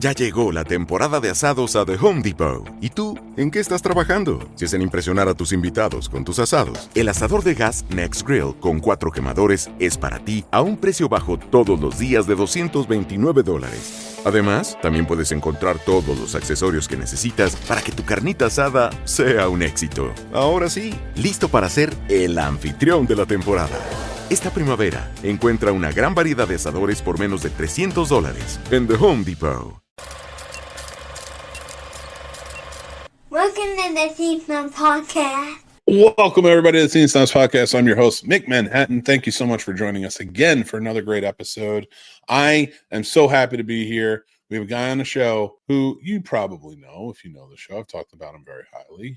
Ya llegó la temporada de asados a The Home Depot. ¿Y tú? ¿En qué estás trabajando? Si es en impresionar a tus invitados con tus asados, el asador de gas Next Grill con 4 quemadores es para ti a un precio bajo todos los días de $229. Además, también puedes encontrar todos los accesorios que necesitas para que tu carnita asada sea un éxito. Ahora sí, listo para ser el anfitrión de la temporada. Esta primavera, encuentra una gran variedad de asadores por menos de $300 en The Home Depot. Welcome to the Scene Snobs Podcast. Welcome, everybody, to the Scene Snobs Podcast. I'm your host, Mick Manhattan. Thank you so much for joining us again for another great episode. I am so happy to be here. We have a guy on the show who you probably know if you know the show. I've talked about him very highly.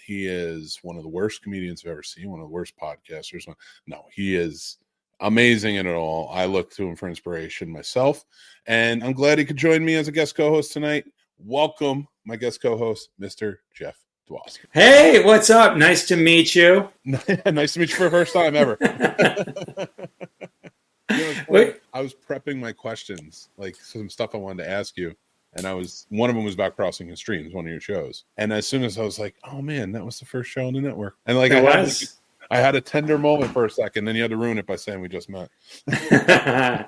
He is one of the worst comedians I've ever seen, one of the worst podcasters. No, he is amazing at it all. I look to him for inspiration myself, and I'm glad he could join me as a guest co-host tonight. Welcome, my guest co-host, Mr. Jeff Dwoskin. Hey, what's up? Nice to meet you. Nice to meet you for the first time ever. I was prepping my questions, like some stuff I wanted to ask you, and one of them was about Crossing the Streams, one of your shows. And as soon as I was like, oh man, that was the first show on the network. And like I had a tender moment for a second, then you had to ruin it by saying we just met. I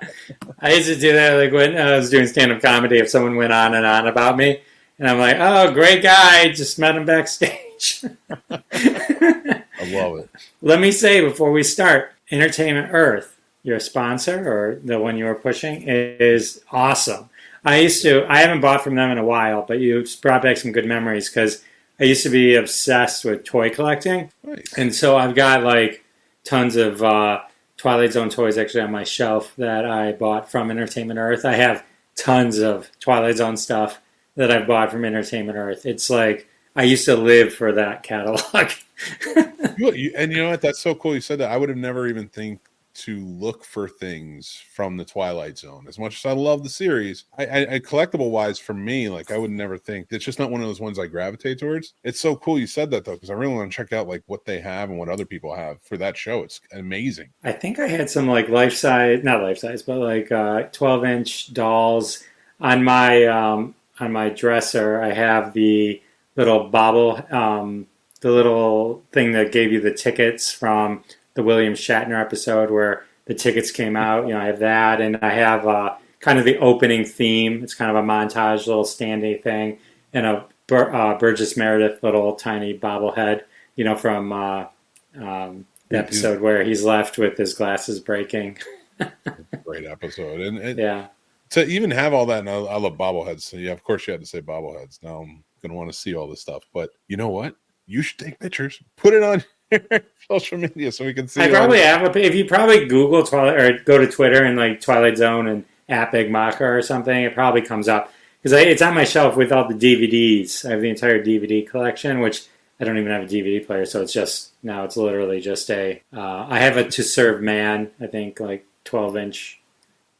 used to do that like when I was doing stand-up comedy. If someone went on and on about me, and I'm like, oh, great guy, just met him backstage. I love it. Let me say before we start, Entertainment Earth, your sponsor or the one you were pushing, is awesome. I haven't bought from them in a while, but you brought back some good memories because I used to be obsessed with toy collecting. Nice. And so I've got like tons of Twilight Zone toys actually on my shelf that I bought from Entertainment Earth. I have tons of Twilight Zone stuff that I've bought from Entertainment Earth. It's like I used to live for that catalog. And you know what? That's so cool you said that. I would have never even think to look for things from the Twilight Zone. As much as I love the series, I collectible wise, for me, like I would never think. It's just not one of those ones I gravitate towards. It's so cool you said that though, because I really want to check out like what they have and what other people have for that show. It's amazing. I think I had some like not life size, but like 12-inch dolls on my dresser. I have the little the little thing that gave you the tickets from the William Shatner episode where the tickets came out. You know, I have that, and I have kind of the opening theme. It's kind of a montage, little standee thing, and a Burgess Meredith little tiny bobblehead, you know, from the episode where he's left with his glasses breaking. Great episode. And yeah. To even have all that, and I love bobbleheads, so yeah, of course you had to say bobbleheads. Now I'm going to want to see all this stuff. But you know what? You should take pictures. Put it on social media so we can see. I probably have if you probably Google Twilight or go to Twitter and like Twilight Zone and at Big Macher or something, it probably comes up because it's on my shelf with all the DVDs. I have the entire DVD collection, which I don't even have a DVD player, so it's literally just I have a To Serve Man, I think like 12-inch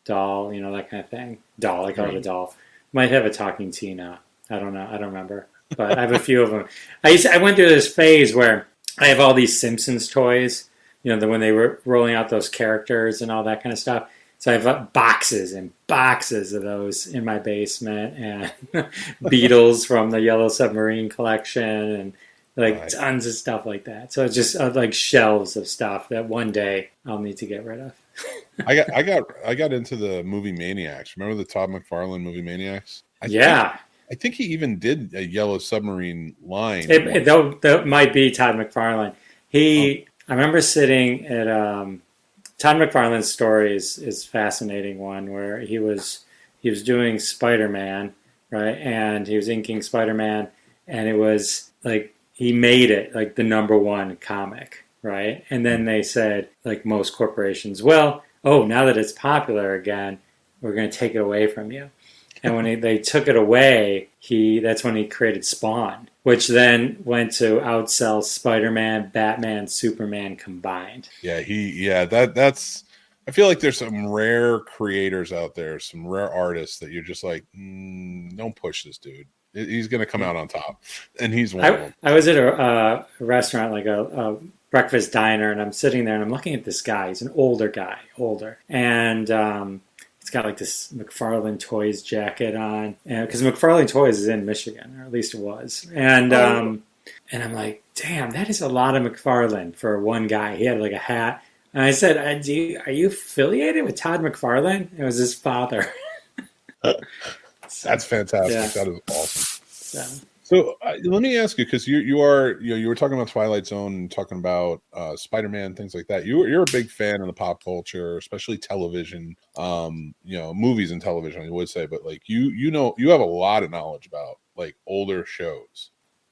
doll, you know, that kind of thing. Doll, I call it a doll. Might have a talking T now. I don't know. I don't remember, but I have a few of them. I went through this phase where I have all these Simpsons toys, you know, when they were rolling out those characters and all that kind of stuff. So I have boxes and boxes of those in my basement, and Beatles from the Yellow Submarine collection, and like tons of stuff like that. So it's just like shelves of stuff that one day I'll need to get rid of. I got into the movie Maniacs. Remember the Todd McFarlane movie Maniacs? I think he even did a Yellow Submarine line. That might be Todd McFarlane. I remember sitting at Todd McFarlane's story is fascinating one where he was doing Spider-Man, right? And he was inking Spider-Man, and it was like he made it like the #1 comic, right? And then they said, like most corporations, well, now that it's popular again, we're going to take it away from you. And when they took it away, that's when he created Spawn, which then went to outsell Spider-Man, Batman, Superman combined. Yeah, that's. I feel like there's some rare creators out there, some rare artists that you're just like, don't push this dude. He's going to come out on top, and he's one of them. I was at a restaurant, like a breakfast diner, and I'm sitting there and I'm looking at this guy. He's an older guy, and It's got like this McFarlane Toys jacket on, and because McFarlane Toys is in Michigan, or at least it was, and I'm like, damn, that is a lot of McFarlane for one guy. He had like a hat, and I said, are you affiliated with Todd McFarlane? It was his father. That's fantastic. Yeah. That is awesome. So let me ask you, because you were talking about Twilight Zone and talking about Spider-Man, things like that. You're a big fan of the pop culture, especially television, movies and television, I would say. But like you have a lot of knowledge about like older shows.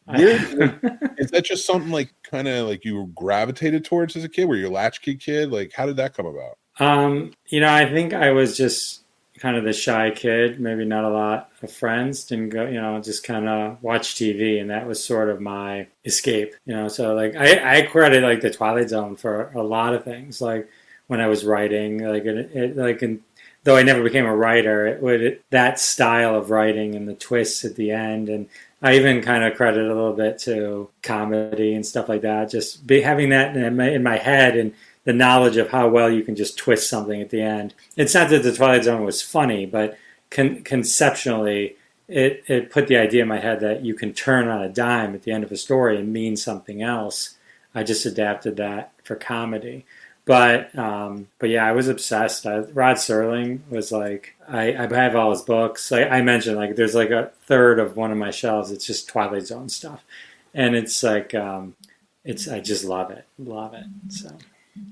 Is that just something like kind of like you gravitated towards as a kid? Were you a latchkey kid? Like, how did that come about? I think I was just kind of the shy kid, maybe not a lot of friends, didn't go, just kind of watch TV, and that was sort of my escape, so like I credit like the Twilight Zone for a lot of things, like when I was writing, though I never became a writer, that style of writing and the twists at the end, and I even kind of credit a little bit to comedy and stuff like that, just having that in my head, and the knowledge of how well you can just twist something at the end. It's not that the Twilight Zone was funny, but conceptually, it put the idea in my head that you can turn on a dime at the end of a story and mean something else. I just adapted that for comedy. But yeah, I was obsessed. Rod Serling was like, I have all his books. I mentioned, like, there's like a third of one of my shelves. It's just Twilight Zone stuff. And it's like, I just love it. So.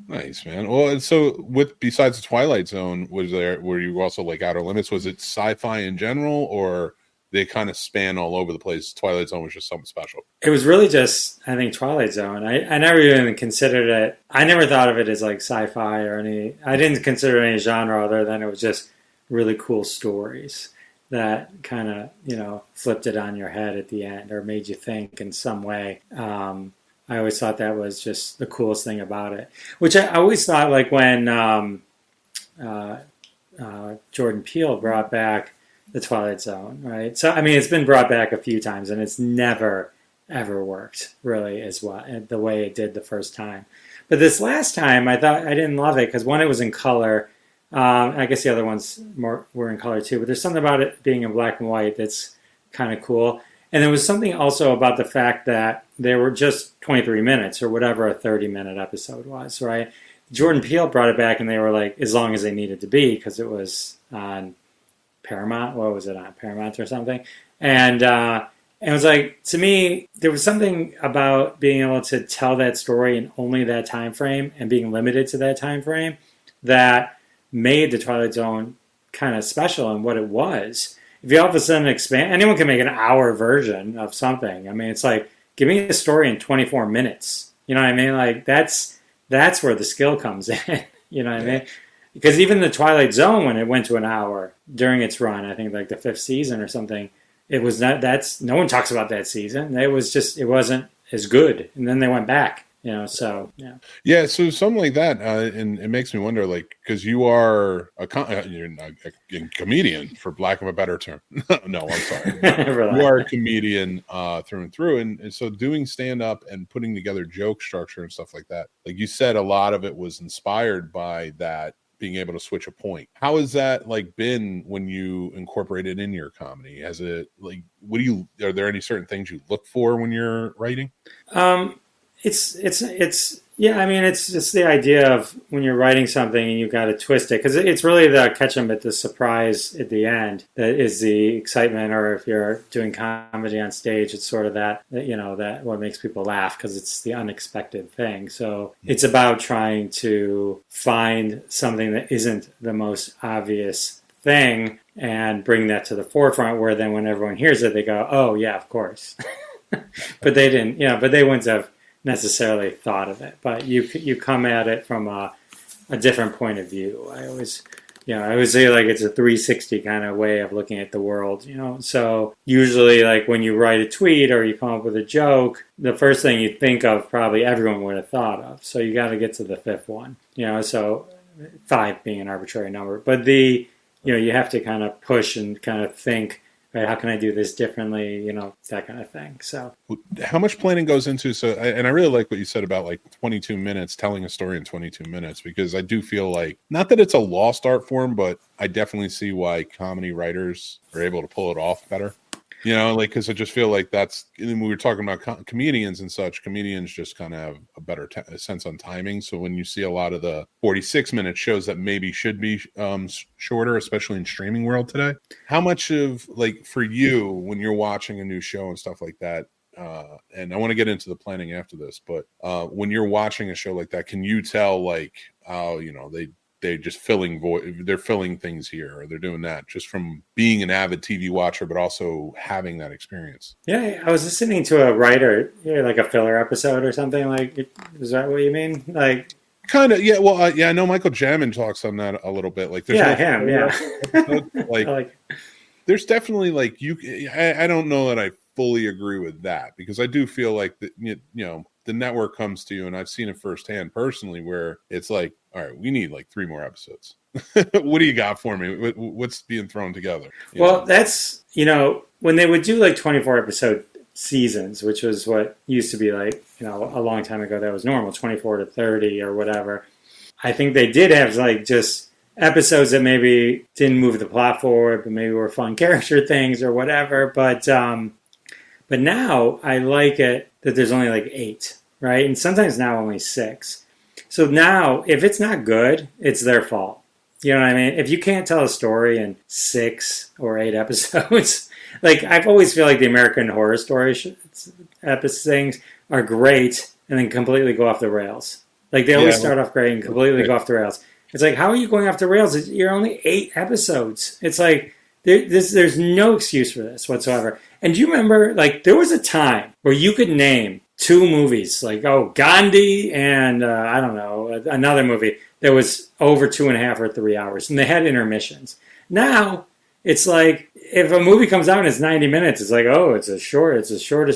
Nice, man. Well, so besides the Twilight Zone, were you also like Outer Limits? Was it sci-fi in general, or they kind of span all over the place? Twilight Zone was just something special. It was really just, I think, Twilight Zone. I never even considered it. I never thought of it as like sci-fi or any. I didn't consider it any genre other than it was just really cool stories that kind of flipped it on your head at the end or made you think in some way. I always thought that was just the coolest thing about it, which I always thought, like when Jordan Peele brought back the Twilight Zone, right? So, I mean, it's been brought back a few times, and it's never, ever worked really as well, the way it did the first time. But this last time, I thought I didn't love it because, one, it was in color. I guess the other ones were in color too, but there's something about it being in black and white that's kind of cool. And there was something also about the fact that they were just 23 minutes or whatever a 30-minute episode was, right? Jordan Peele brought it back, and they were like, as long as they needed to be, because it was on Paramount. What was it on? Paramount or something? And it was like, to me, there was something about being able to tell that story in only that time frame and being limited to that time frame that made the Twilight Zone kind of special in what it was. If you all of a sudden expand, anyone can make an hour version of something. I mean, it's like, give me a story in 24 minutes. You know what I mean? Like, that's where the skill comes in. You know what I mean? Because even the Twilight Zone, when it went to an hour during its run, I think like the 5th season or something, it was not, no one talks about that season. It wasn't as good. And then they went back. So, yeah. Yeah, so something like that, and it makes me wonder, like, because you are you're a comedian, for lack of a better term. No, I'm sorry. You are a comedian through and through, and so doing stand-up and putting together joke structure and stuff like that, like you said, a lot of it was inspired by that, being able to switch a point. How has that like been when you incorporate it in your comedy? Has it like, are there any certain things you look for when you're writing? Yeah, I mean, it's just the idea of when you're writing something and you've got to twist it, because it's really the catch 'em at the surprise at the end that is the excitement. Or if you're doing comedy on stage, it's sort of that what makes people laugh, because it's the unexpected thing. So it's about trying to find something that isn't the most obvious thing and bring that to the forefront, where then when everyone hears it, they go, oh yeah, of course. But they didn't, but they wouldn't have necessarily thought of it, but you come at it from a different point of view. I always say, like, it's a 360 kind of way of looking at the world, So usually, like, when you write a tweet or you come up with a joke, the first thing you think of probably everyone would have thought of. So you got to get to the 5th one, So 5 being an arbitrary number, but you have to kind of push and kind of think, right? How can I do this differently? You know, that kind of thing. So how much planning goes into, and I really like what you said about like 22 minutes, telling a story in 22 minutes, because I do feel like, not that it's a lost art form, but I definitely see why comedy writers are able to pull it off better. You know, like, because I just feel like that's, when we were talking about comedians and such, comedians just kind of have a better sense on timing. So when you see a lot of the 46-minute shows that maybe should be shorter, especially in streaming world today, how much of, like, for you, when you're watching a new show and stuff like that, and I want to get into the planning after this, but when you're watching a show like that, can you tell, like, oh, you know, they're just they're filling things here, or they're doing that just from being an avid TV watcher, but also having that experience? Yeah, I was listening to a writer, like a filler episode or something. Like, is that what you mean? Like, kind of, yeah. Well, I know Michael Jamin talks on that a little bit. Like, there's him, like, there's definitely, like, I don't know that I fully agree with that, because I do feel like that, you know, the network comes to you, and I've seen it firsthand personally, where it's like, all right, we need like 3 more episodes. What do you got for me? What's being thrown together? Well, that's, you know, when they would do like 24 episode seasons, which was what used to be, like, you know, a long time ago, that was normal, 24 to 30 or whatever. I think they did have like just episodes that maybe didn't move the plot forward, but maybe were fun character things or whatever. But now I like it that there's only like 8, right? And sometimes now only 6. So now, if it's not good, it's their fault. You know what I mean? If you can't tell a story in 6 or 8 episodes, like, I've always feel like the American Horror Story things are great and then completely go off the rails. Like, they always start off great and completely go off the rails. It's like, how are you going off the rails? You're only 8 episodes. It's like, there's no excuse for this whatsoever. And do you remember, like, there was a time where you could name 2 movies, like, Gandhi and, I don't know, another movie that was over 2.5 or 3 hours, and they had intermissions. Now, it's like, if a movie comes out and it's 90 minutes, it's like, oh, it's the shortest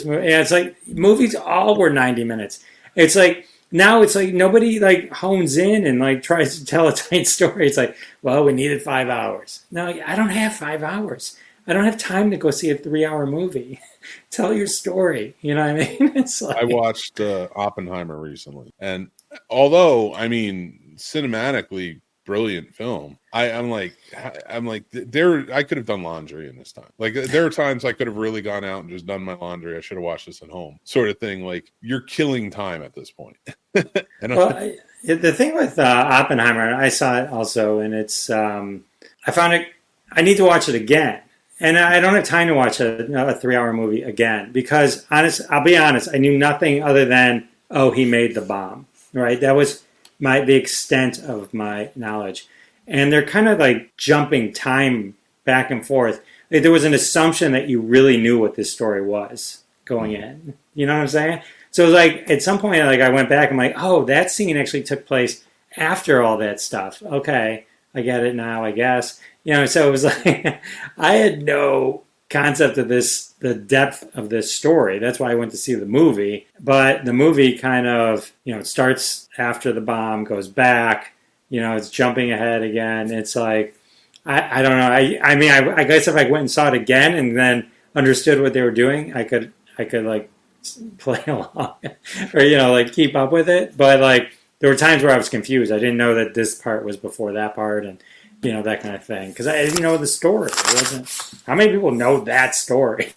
movie. And it's like, movies all were 90 minutes. It's like, now it's like nobody like hones in and like tries to tell a tight story. It's like, well, we needed 5 hours. No, I don't have 5 hours. I don't have time to go see a 3-hour movie. Tell your story. You know what I mean? It's like, I watched Oppenheimer recently, and although, I mean, cinematically brilliant film, I'm like there, I could have done laundry in this time. Like, there are times I could have really gone out and just done my laundry. I should have watched this at home, sort of thing. Like, you're killing time at this point. Well, the thing with Oppenheimer, I saw it also, and it's I found it. I need to watch it again. And I don't have time to watch a 3-hour movie again, because I'll be honest, I knew nothing other than, oh, he made the bomb, right? That was the extent of my knowledge. And they're kind of like jumping time back and forth. Like, there was an assumption that you really knew what this story was going in. You know what I'm saying? So it was like, at some point, like, I went back, I'm like, oh, that scene actually took place after all that stuff. Okay, I get it now, I guess. You know, so it was like, I had no concept of this, the depth of this story. That's why I went to see the movie. But the movie kind of, you know, it starts after the bomb, goes back, you know, it's jumping ahead again. It's like, I don't know. I mean, I guess if I went and saw it again and then understood what they were doing, I could like play along or, you know, like keep up with it. But like, there were times where I was confused. I didn't know that this part was before that part, and, you know, that kind of thing. Because I didn't know the story. It wasn't. How many people know that story?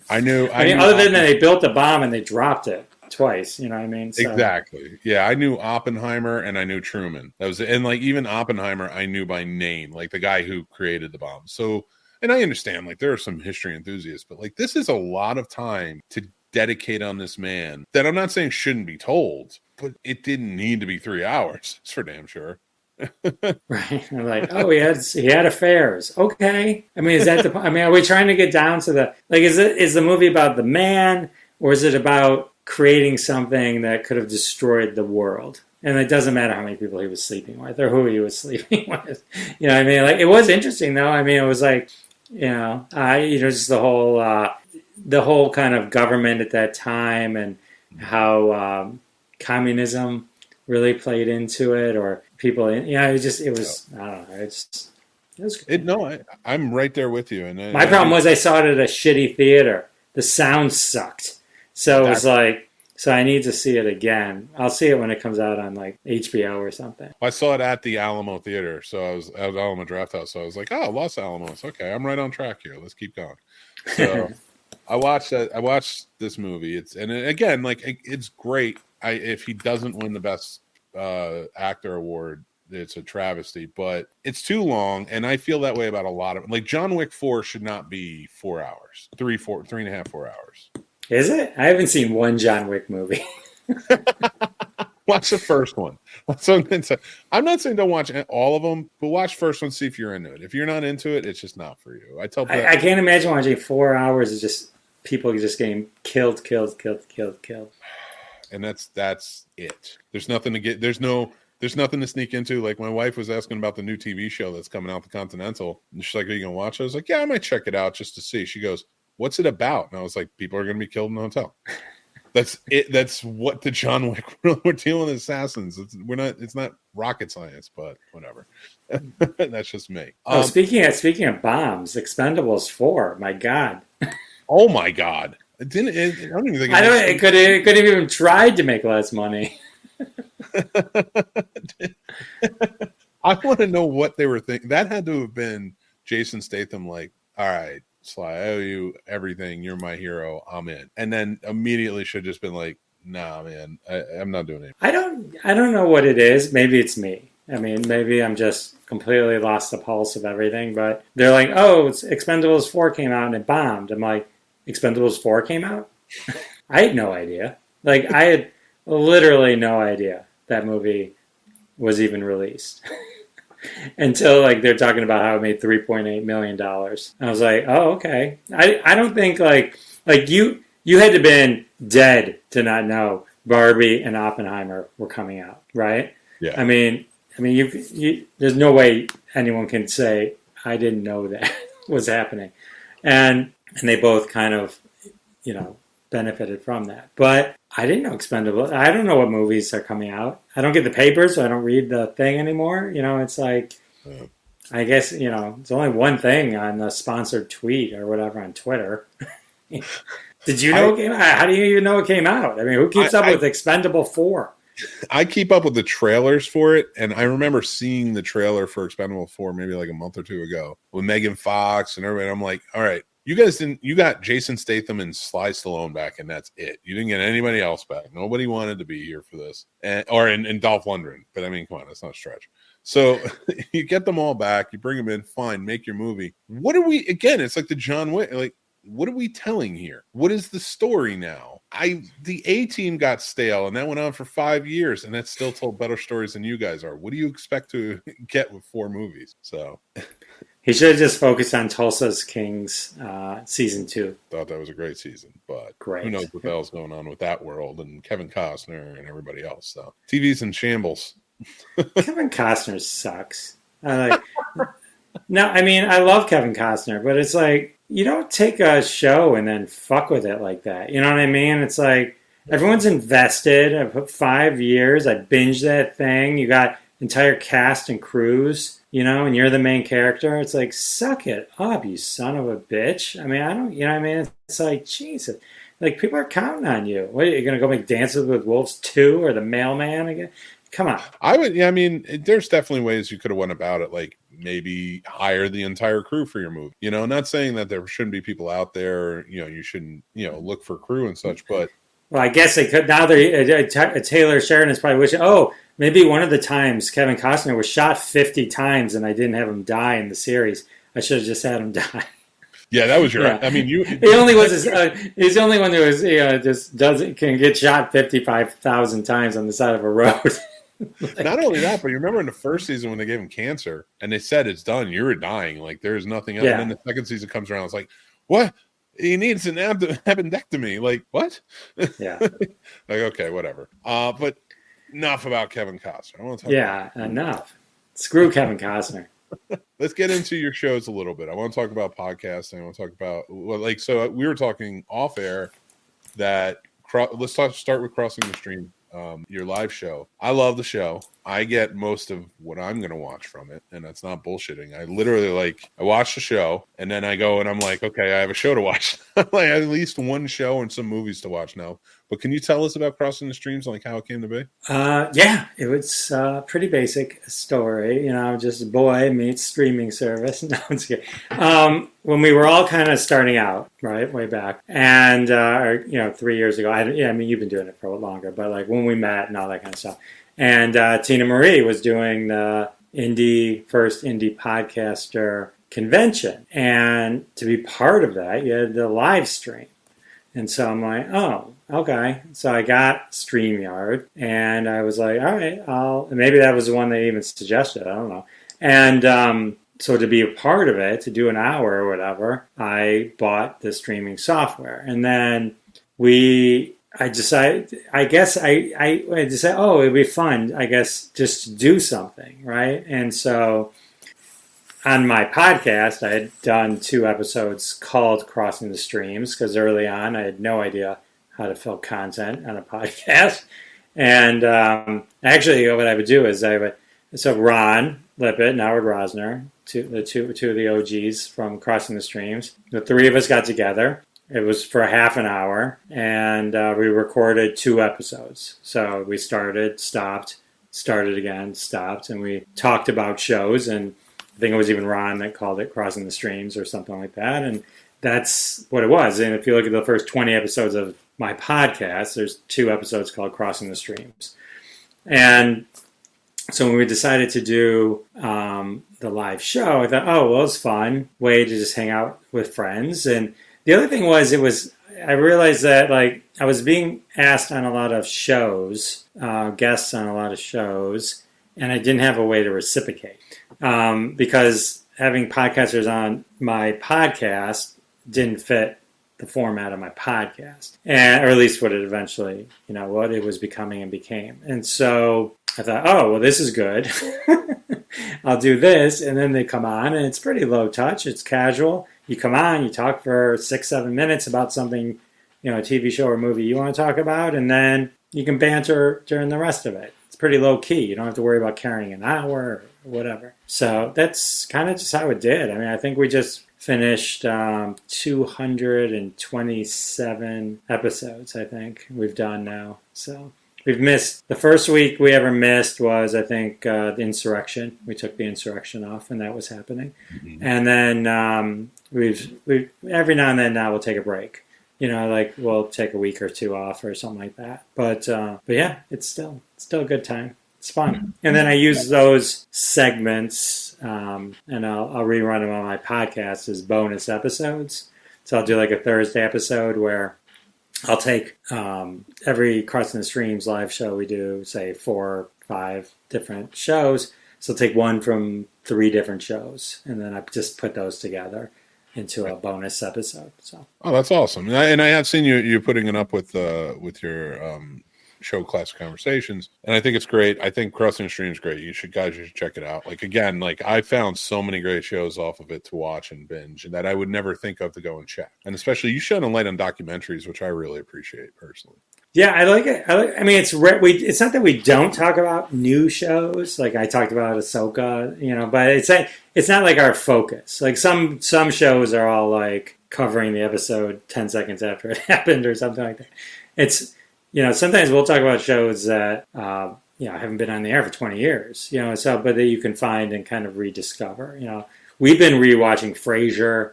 I knew. I mean, other than that, they built a bomb and they dropped it twice. You know what I mean? So. Exactly. Yeah, I knew Oppenheimer and I knew Truman. That was, and like, even Oppenheimer, I knew by name, like the guy who created the bomb. So, and I understand, like, there are some history enthusiasts, but like, this is a lot of time to dedicate on this man that I'm not saying shouldn't be told, but it didn't need to be 3 hours. It's for damn sure. Right. I'm like, oh, he had affairs. Okay. I mean, is that the? I mean, are we trying to get down to the, like? Is the movie about the man, or is it about creating something that could have destroyed the world? And it doesn't matter how many people he was sleeping with or who he was sleeping with. You know what I mean? Like, it was interesting though. I mean, it was like, you know, just the whole kind of government at that time, and how communism really played into it, or people, you know, it was, I don't know, it's It was good. I'm right there with you. And My problem was I saw it at a shitty theater. The sound sucked. So it was like, so I need to see it again. I'll see it when it comes out on like HBO or something. I saw it at the Alamo Theater. So I was at Alamo Draft House. So I was like, oh, Los Alamos. Okay, I'm right on track here. Let's keep going. So I watched that. I watched this movie. Again, like it's great. If he doesn't win the best actor award, it's a travesty. But it's too long, and I feel that way about a lot of like John Wick 4 should not be 4 hours, 3.5, 4 hours. Is it? I haven't seen one John Wick movie. Watch the first one. I'm not saying don't watch all of them, but watch first one, see if you're into it. If you're not into it, it's just not for you. I can't imagine watching 4 hours of just people just getting killed. And that's it. There's nothing to get. There's nothing to sneak into. Like my wife was asking about the new TV show that's coming out, The Continental. And she's like, "Are you gonna watch it?" I was like, "Yeah, I might check it out just to see." She goes, "What's it about?" And I was like, "People are gonna be killed in the hotel." That's it. That's what the John Wick. We're dealing with assassins. It's not rocket science, but whatever. That's just me. Speaking of bombs, Expendables 4. My God. Oh my God. I don't even think. It could have even tried to make less money. I want to know what they were thinking. That had to have been Jason Statham. Like, all right, Sly, I owe you everything. You're my hero. I'm in. And then immediately should have just been like, nah, man, I'm not doing it. I don't know what it is. Maybe it's me. I mean, maybe I'm just completely lost the pulse of everything. But they're like, oh, Expendables 4 came out and it bombed. I'm like, Expendables 4 came out? I had no idea. Like, I had literally no idea that movie was even released. Until like they're talking about how it made $3.8 million. I was like, oh, okay. I don't think like you had to have been dead to not know Barbie and Oppenheimer were coming out, right? Yeah. I mean, you there's no way anyone can say I didn't know that was happening, and they both kind of, benefited from that. But I didn't know Expendables. I don't know what movies are coming out. I don't get the papers, so I don't read the thing anymore. It's like, I guess, it's only one thing on the sponsored tweet or whatever on Twitter. Did you know it came out? How do you even know it came out? I mean, who keeps up with Expendable 4? I keep up with the trailers for it, and I remember seeing the trailer for Expendable 4 maybe like a month or two ago with Megan Fox and everybody. I'm like, all right, you got Jason Statham and Sly Stallone back, and that's it. You didn't get anybody else back. Nobody wanted to be here for this, and Dolph Lundgren. But I mean, come on, that's not a stretch. So you get them all back, you bring them in, fine, make your movie. What are we? Again, it's like the John Wick. Like, what are we telling here? What is the story now? The A-Team got stale, and that went on for 5 years, and that still told better stories than you guys are. What do you expect to get with 4 movies? So. He should have just focused on Tulsa's Kings season 2. Thought that was a great season, but great. Who knows what the hell's going on with that world and Kevin Costner and everybody else. So TV's in shambles. Kevin Costner sucks. No, I mean, I love Kevin Costner, but it's like, you don't take a show and then fuck with it like that. You know what I mean? It's like, everyone's invested. I put 5 years. I binged that thing. You got entire cast and crews, and you're the main character. It's like, suck it up, you son of a bitch. I mean, I don't, what I mean? It's like, Jesus. Like, people are counting on you. What, are you going to go make Dances with Wolves 2 or The Mailman again? Come on. I mean, there's definitely ways you could have went about it, like maybe hire the entire crew for your movie. Not saying that there shouldn't be people out there, you shouldn't, look for crew and such, but. Well, I guess they could. Now Taylor Sheridan is probably wishing, maybe one of the times Kevin Costner was shot 50 times and I didn't have him die in the series. I should have just had him die. Yeah, that was your. Yeah. I mean, you. He only was. He's the only one who was can get shot 55,000 times on the side of a road. Not only that, but you remember in the first season when they gave him cancer and they said it's done, you were dying, like there's nothing else. Yeah. And then the second season comes around, it's like, what? He needs an appendectomy. Like, what? Yeah. Like, okay, whatever. But enough about Kevin Costner. I want to talk enough. Screw Kevin Costner. Let's get into your shows a little bit. I want to talk about podcasting. I want to talk about, so we were talking off air that let's start with Crossing the Stream. your live show. I love the show. I get most of what I'm going to watch from it, and that's not bullshitting. I literally I watch the show, and then I go and I'm like, okay, I have a show to watch. Like at least one show and some movies to watch now. But can you tell us about Crossing the Streams, like how it came to be? Yeah, it was a pretty basic story. Just a boy meets streaming service. No, I'm just kidding. When we were all kind of starting out, right, way back, and 3 years ago. You've been doing it for a lot longer, but like when we met and all that kind of stuff. And Tina Marie was doing the first indie podcaster convention, and to be part of that, you had the live stream. And so I'm like, oh, okay. So I got StreamYard, and I was like, all right, maybe that was the one they even suggested. I don't know. And so to be a part of it, to do an hour or whatever, I bought the streaming software. And then I decided, oh, it'd be fun, I guess, just to do something, right? And so on my podcast, I had done 2 episodes called Crossing the Streams, because early on I had no idea how to fill content on a podcast. And actually what I would do is so Ron Lippitt and Howard Rosner, two of the OGs from Crossing the Streams, the 3 of us got together. It was for half an hour, and we recorded 2 episodes. So we started, stopped, started again, stopped, and we talked about shows. And I think it was even Ron that called it Crossing the Streams or something like that. And that's what it was. And if you look at the first 20 episodes of my podcast, there's 2 episodes called Crossing the Streams. And so when we decided to do the live show, I thought, oh, well, it's fun way to just hang out with friends. And the other thing was, I realized that I was being asked on a lot of shows, guests on a lot of shows, and I didn't have a way to reciprocate because having podcasters on my podcast didn't fit the format of my podcast, or at least what it eventually, what it was becoming and became. And so I thought, oh, well, this is good. I'll do this. And then they come on, and it's pretty low touch. It's casual. You come on, you talk for 6-7 minutes about something, a TV show or movie you want to talk about, and then you can banter during the rest of it. It's pretty low key. You don't have to worry about carrying an hour or whatever. So that's kind of just how it did. I think we just finished 227 episodes, I think we've done now. So we've missed, the first week we ever missed was, I think, the insurrection. We took the insurrection off, and that was happening. Mm-hmm. And then we've every now and then now we'll take a break. We'll take a week or 2 off or something like that. But yeah, it's still a good time. It's fun. And then I use those segments, and I'll rerun them on my podcast as bonus episodes. So I'll do a Thursday episode where I'll take every Crossing the Streams live show we do, say 4 or 5 different shows. So I'll take one from 3 different shows, and then I just put those together into a bonus episode. So, oh, that's awesome. And I have seen you putting it up with your show Classic Conversations, and I think it's great. I think Crossing the Streams is great. You should check it out. I found so many great shows off of it to watch and binge that I would never think of to go and check. And especially you shed a light on documentaries, which I really appreciate personally. Yeah, I like it. It's not that we don't talk about new shows. I talked about Ahsoka, but it's not our focus. Some shows are all covering the episode 10 seconds after it happened or something like that. It's, sometimes we'll talk about shows that haven't been on the air for 20 years, but that you can find and kind of rediscover. We've been rewatching Frasier,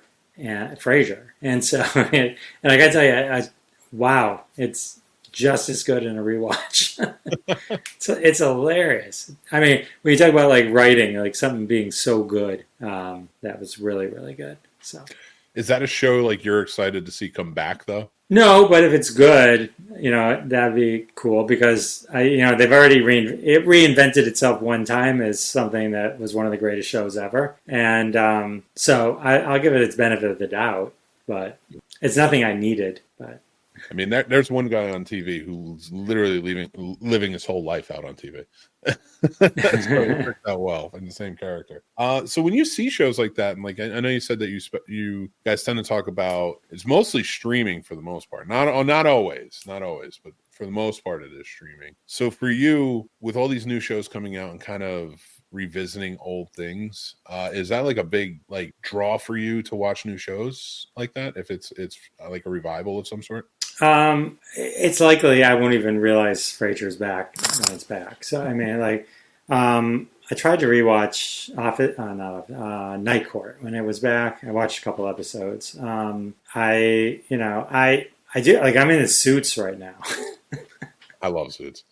and so and I gotta tell you, wow, it's just as good in a rewatch. It's hilarious. When you talk about writing, something being so good, that was really, really good. So, is that a show you're excited to see come back though? No, but if it's good, that'd be cool because they've already reinvented itself one time as something that was one of the greatest shows ever, and so I'll give it its benefit of the doubt, but it's nothing I needed, but. There's one guy on TV who's literally living his whole life out on TV. That's it worked out well in the same character. So when you see shows like that, and I know you said that you guys tend to talk about, it's mostly streaming for the most part. Not always, but for the most part, it is streaming. So for you, with all these new shows coming out and kind of revisiting old things, is that like a big like draw for you to watch new shows like that? If it's like a revival of some sort? It's likely I won't even realize Frasier's back when it's back. So I mean, like, I tried to rewatch Night Court when it was back. I watched a couple episodes. I do, like, I'm in the Suits right now. I love Suits.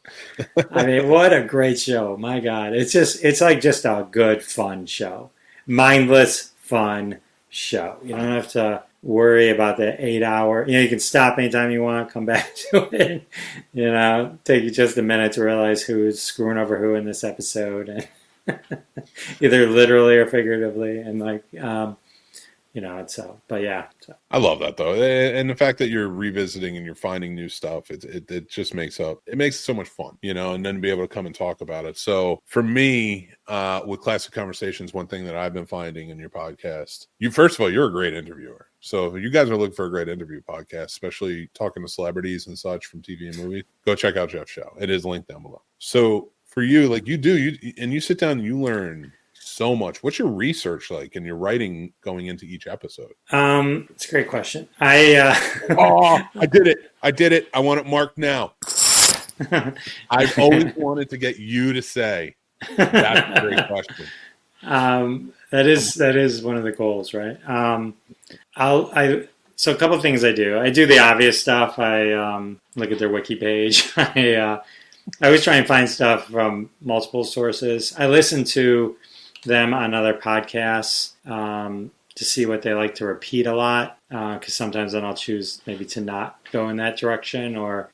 I mean, what a great show. My God. It's like just a good, fun show. Mindless, fun show. You don't have to worry about the 8 hour. You can stop anytime you want, come back to it. Take you just a minute to realize who's screwing over who in this episode. And either literally or figuratively. And like, but yeah. So. I love that though. And the fact that you're revisiting and you're finding new stuff, it just makes it so much fun, and then be able to come and talk about it. So for me, with Classic Conversations, one thing that I've been finding in your podcast, first of all, you're a great interviewer. So if you guys are looking for a great interview podcast, especially talking to celebrities and such from TV and movies, go check out Jeff's show. It is linked down below. So for you, like you sit down and you learn so much. What's your research like and your writing going into each episode? It's a great question. I did it. I want it marked now. I've always wanted to get you to say that's a great question. That is one of the goals, right? So a couple of things I do. I do the obvious stuff. I look at their wiki page. I always try and find stuff from multiple sources. I listen to them on other podcasts to see what they like to repeat a lot, because sometimes then I'll choose maybe to not go in that direction or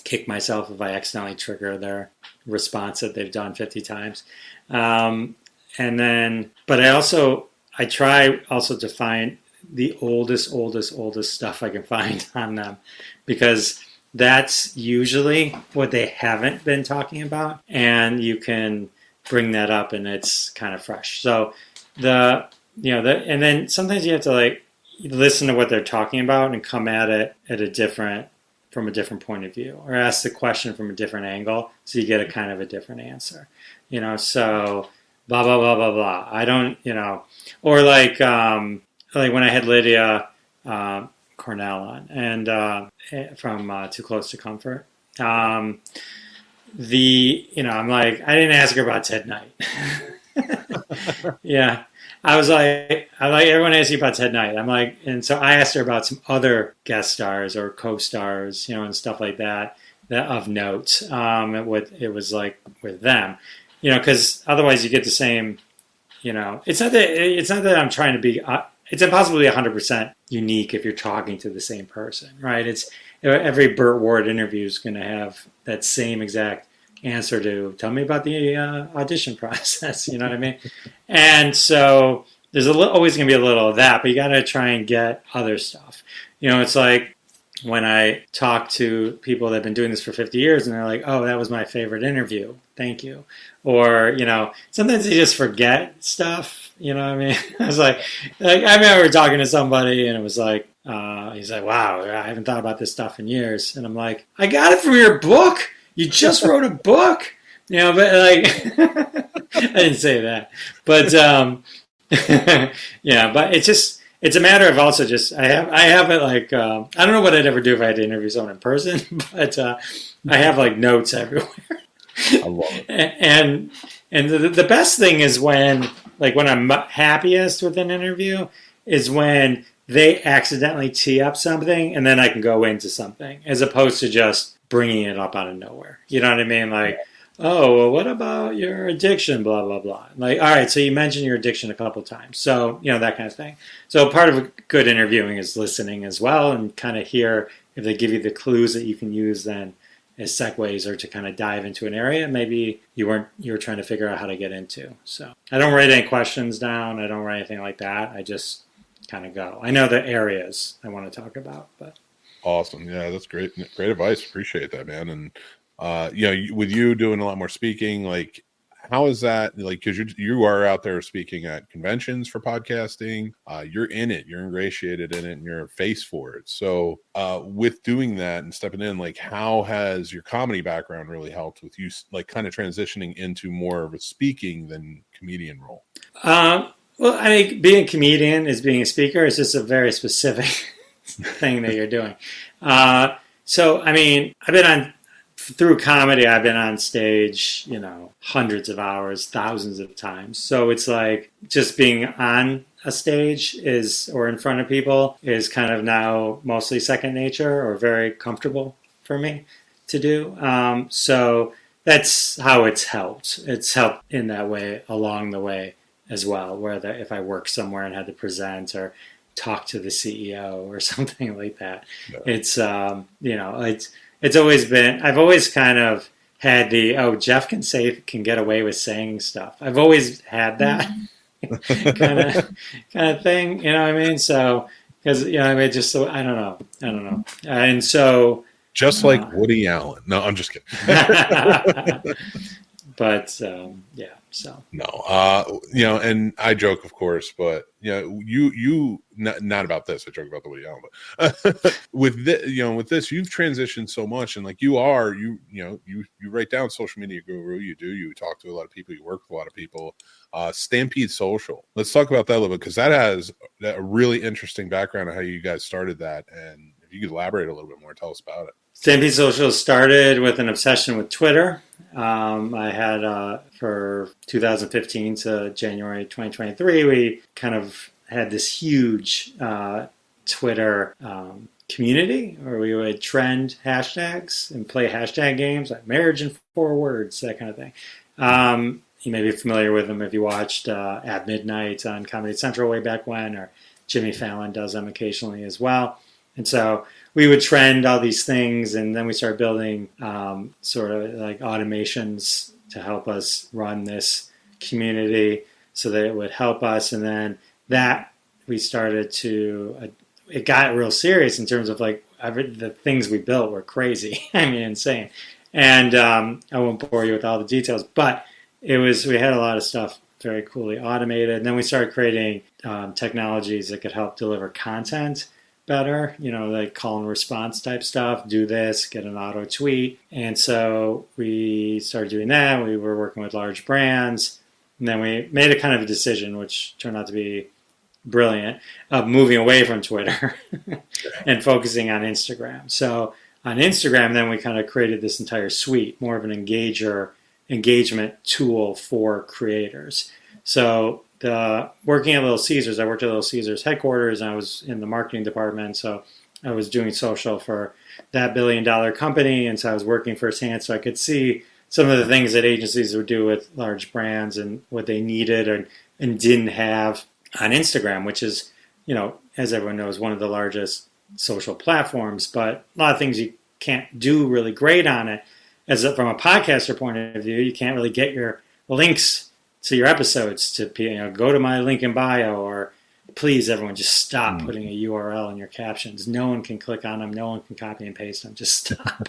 kick myself if I accidentally trigger their response that they've done 50 times. But I try also to find the oldest stuff I can find on them, because that's usually what they haven't been talking about, and you can bring that up and it's kind of fresh. So and then sometimes you have to like listen to what they're talking about and come at it from a different point of view, or ask the question from a different angle so you get a kind of a different answer. So blah blah blah blah blah. I don't, or like when I had Lydia Cornell on and from Too Close to Comfort. I'm like, I didn't ask her about Ted Knight. Yeah. I like, everyone asks you about Ted Knight. I'm like, and so I asked her about some other guest stars or co-stars, and stuff like that of note. It was like with them, because otherwise you get the same, it's not that I'm trying to be, it's impossible to be 100% unique if you're talking to the same person, right? It's every Burt Ward interview is going to have that same exact answer to tell me about the audition process. You know what I mean? And so there's always going to be a little of that, but you got to try and get other stuff. It's like when I talk to people that have been doing this for 50 years and they're like, oh, that was my favorite interview. Thank you. Or, sometimes they just forget stuff. You know what I mean? I was like I remember talking to somebody and it was like, he's like, wow, I haven't thought about this stuff in years. And I'm like, I got it from your book. You just wrote a book. But like, I didn't say that. But, yeah, but it's a matter of also just, I have it like, I don't know what I'd ever do if I had to interview someone in person, but I have like notes everywhere. I love it. And the best thing is when I'm happiest with an interview is when they accidentally tee up something and then I can go into something as opposed to just bringing it up out of nowhere. You know what I mean? Like, oh, well, what about your addiction? Blah, blah, blah. Like, all right, so you mentioned your addiction a couple times. So, that kind of thing. So part of good interviewing is listening as well and kind of hear if they give you the clues that you can use then as segues or to kind of dive into an area maybe you were trying to figure out how to get into. So I don't write any questions down. I don't write anything like that. I just kind of go. I know the areas I want to talk about, but. Awesome. Yeah, that's great. Great advice. Appreciate that, man. And, with you doing a lot more speaking, like how is that like? Because you are out there speaking at conventions for podcasting. You're in it. You're ingratiated in it, and you're a face for it. So, with doing that and stepping in, like, how has your comedy background really helped with you, like, kind of transitioning into more of a speaking than comedian role? Well, I think being a comedian is being a speaker. It's just a very specific thing that you're doing. So, I mean, through comedy, I've been on stage, hundreds of hours, thousands of times. So it's like just being on a stage or in front of people is kind of now mostly second nature or very comfortable for me to do. So that's how it's helped. It's helped in that way along the way as well, where if I work somewhere and had to present or talk to the CEO or something like that, yeah. It's always been, I've always kind of had Jeff can get away with saying stuff. I've always had that kind of thing, you know what I mean? So, because, I don't know. And so. Just like Woody Allen. No, I'm just kidding. But, yeah, so. No, and I joke, of course, but, you not about this. I joke about the Woody Allen, but with this, you've transitioned so much, and like you write down social media guru. You talk to a lot of people. You work with a lot of people. Stampede Social. Let's talk about that a little bit, because that has a really interesting background on how you guys started that, and if you could elaborate a little bit more, tell us about it. Stampede Social started with an obsession with Twitter. I had for 2015 to January 2023, we kind of had this huge Twitter community where we would trend hashtags and play hashtag games like marriage in 4 words, that kind of thing. You may be familiar with them if you watched At Midnight on Comedy Central way back when, or Jimmy Fallon does them occasionally as well. And so we would trend all these things, and then we started building sort of like automations to help us run this community so that it would help us. And then that we started to, it got real serious in terms of like the things we built were crazy. I mean, insane. And I won't bore you with all the details, but we had a lot of stuff very coolly automated. And then we started creating technologies that could help deliver content better, like call and response type stuff, do this, get an auto tweet. And so we started doing that. We were working with large brands. And then we made a kind of a decision, which turned out to be brilliant, of moving away from Twitter and focusing on Instagram. So on Instagram, then we kind of created this entire suite, more of an engagement tool for creators. So working at Little Caesars, I worked at Little Caesars headquarters, and I was in the marketing department. So I was doing social for that $1 billion company. And so I was working firsthand, so I could see some of the things that agencies would do with large brands and what they needed and didn't have on Instagram, which is, as everyone knows, one of the largest social platforms. But a lot of things you can't do really great on it. From a podcaster point of view, you can't really get your links to your episodes to go to my link in bio, or please, everyone, just stop putting a URL in your captions. No one can click on them. No one can copy and paste them. Just stop.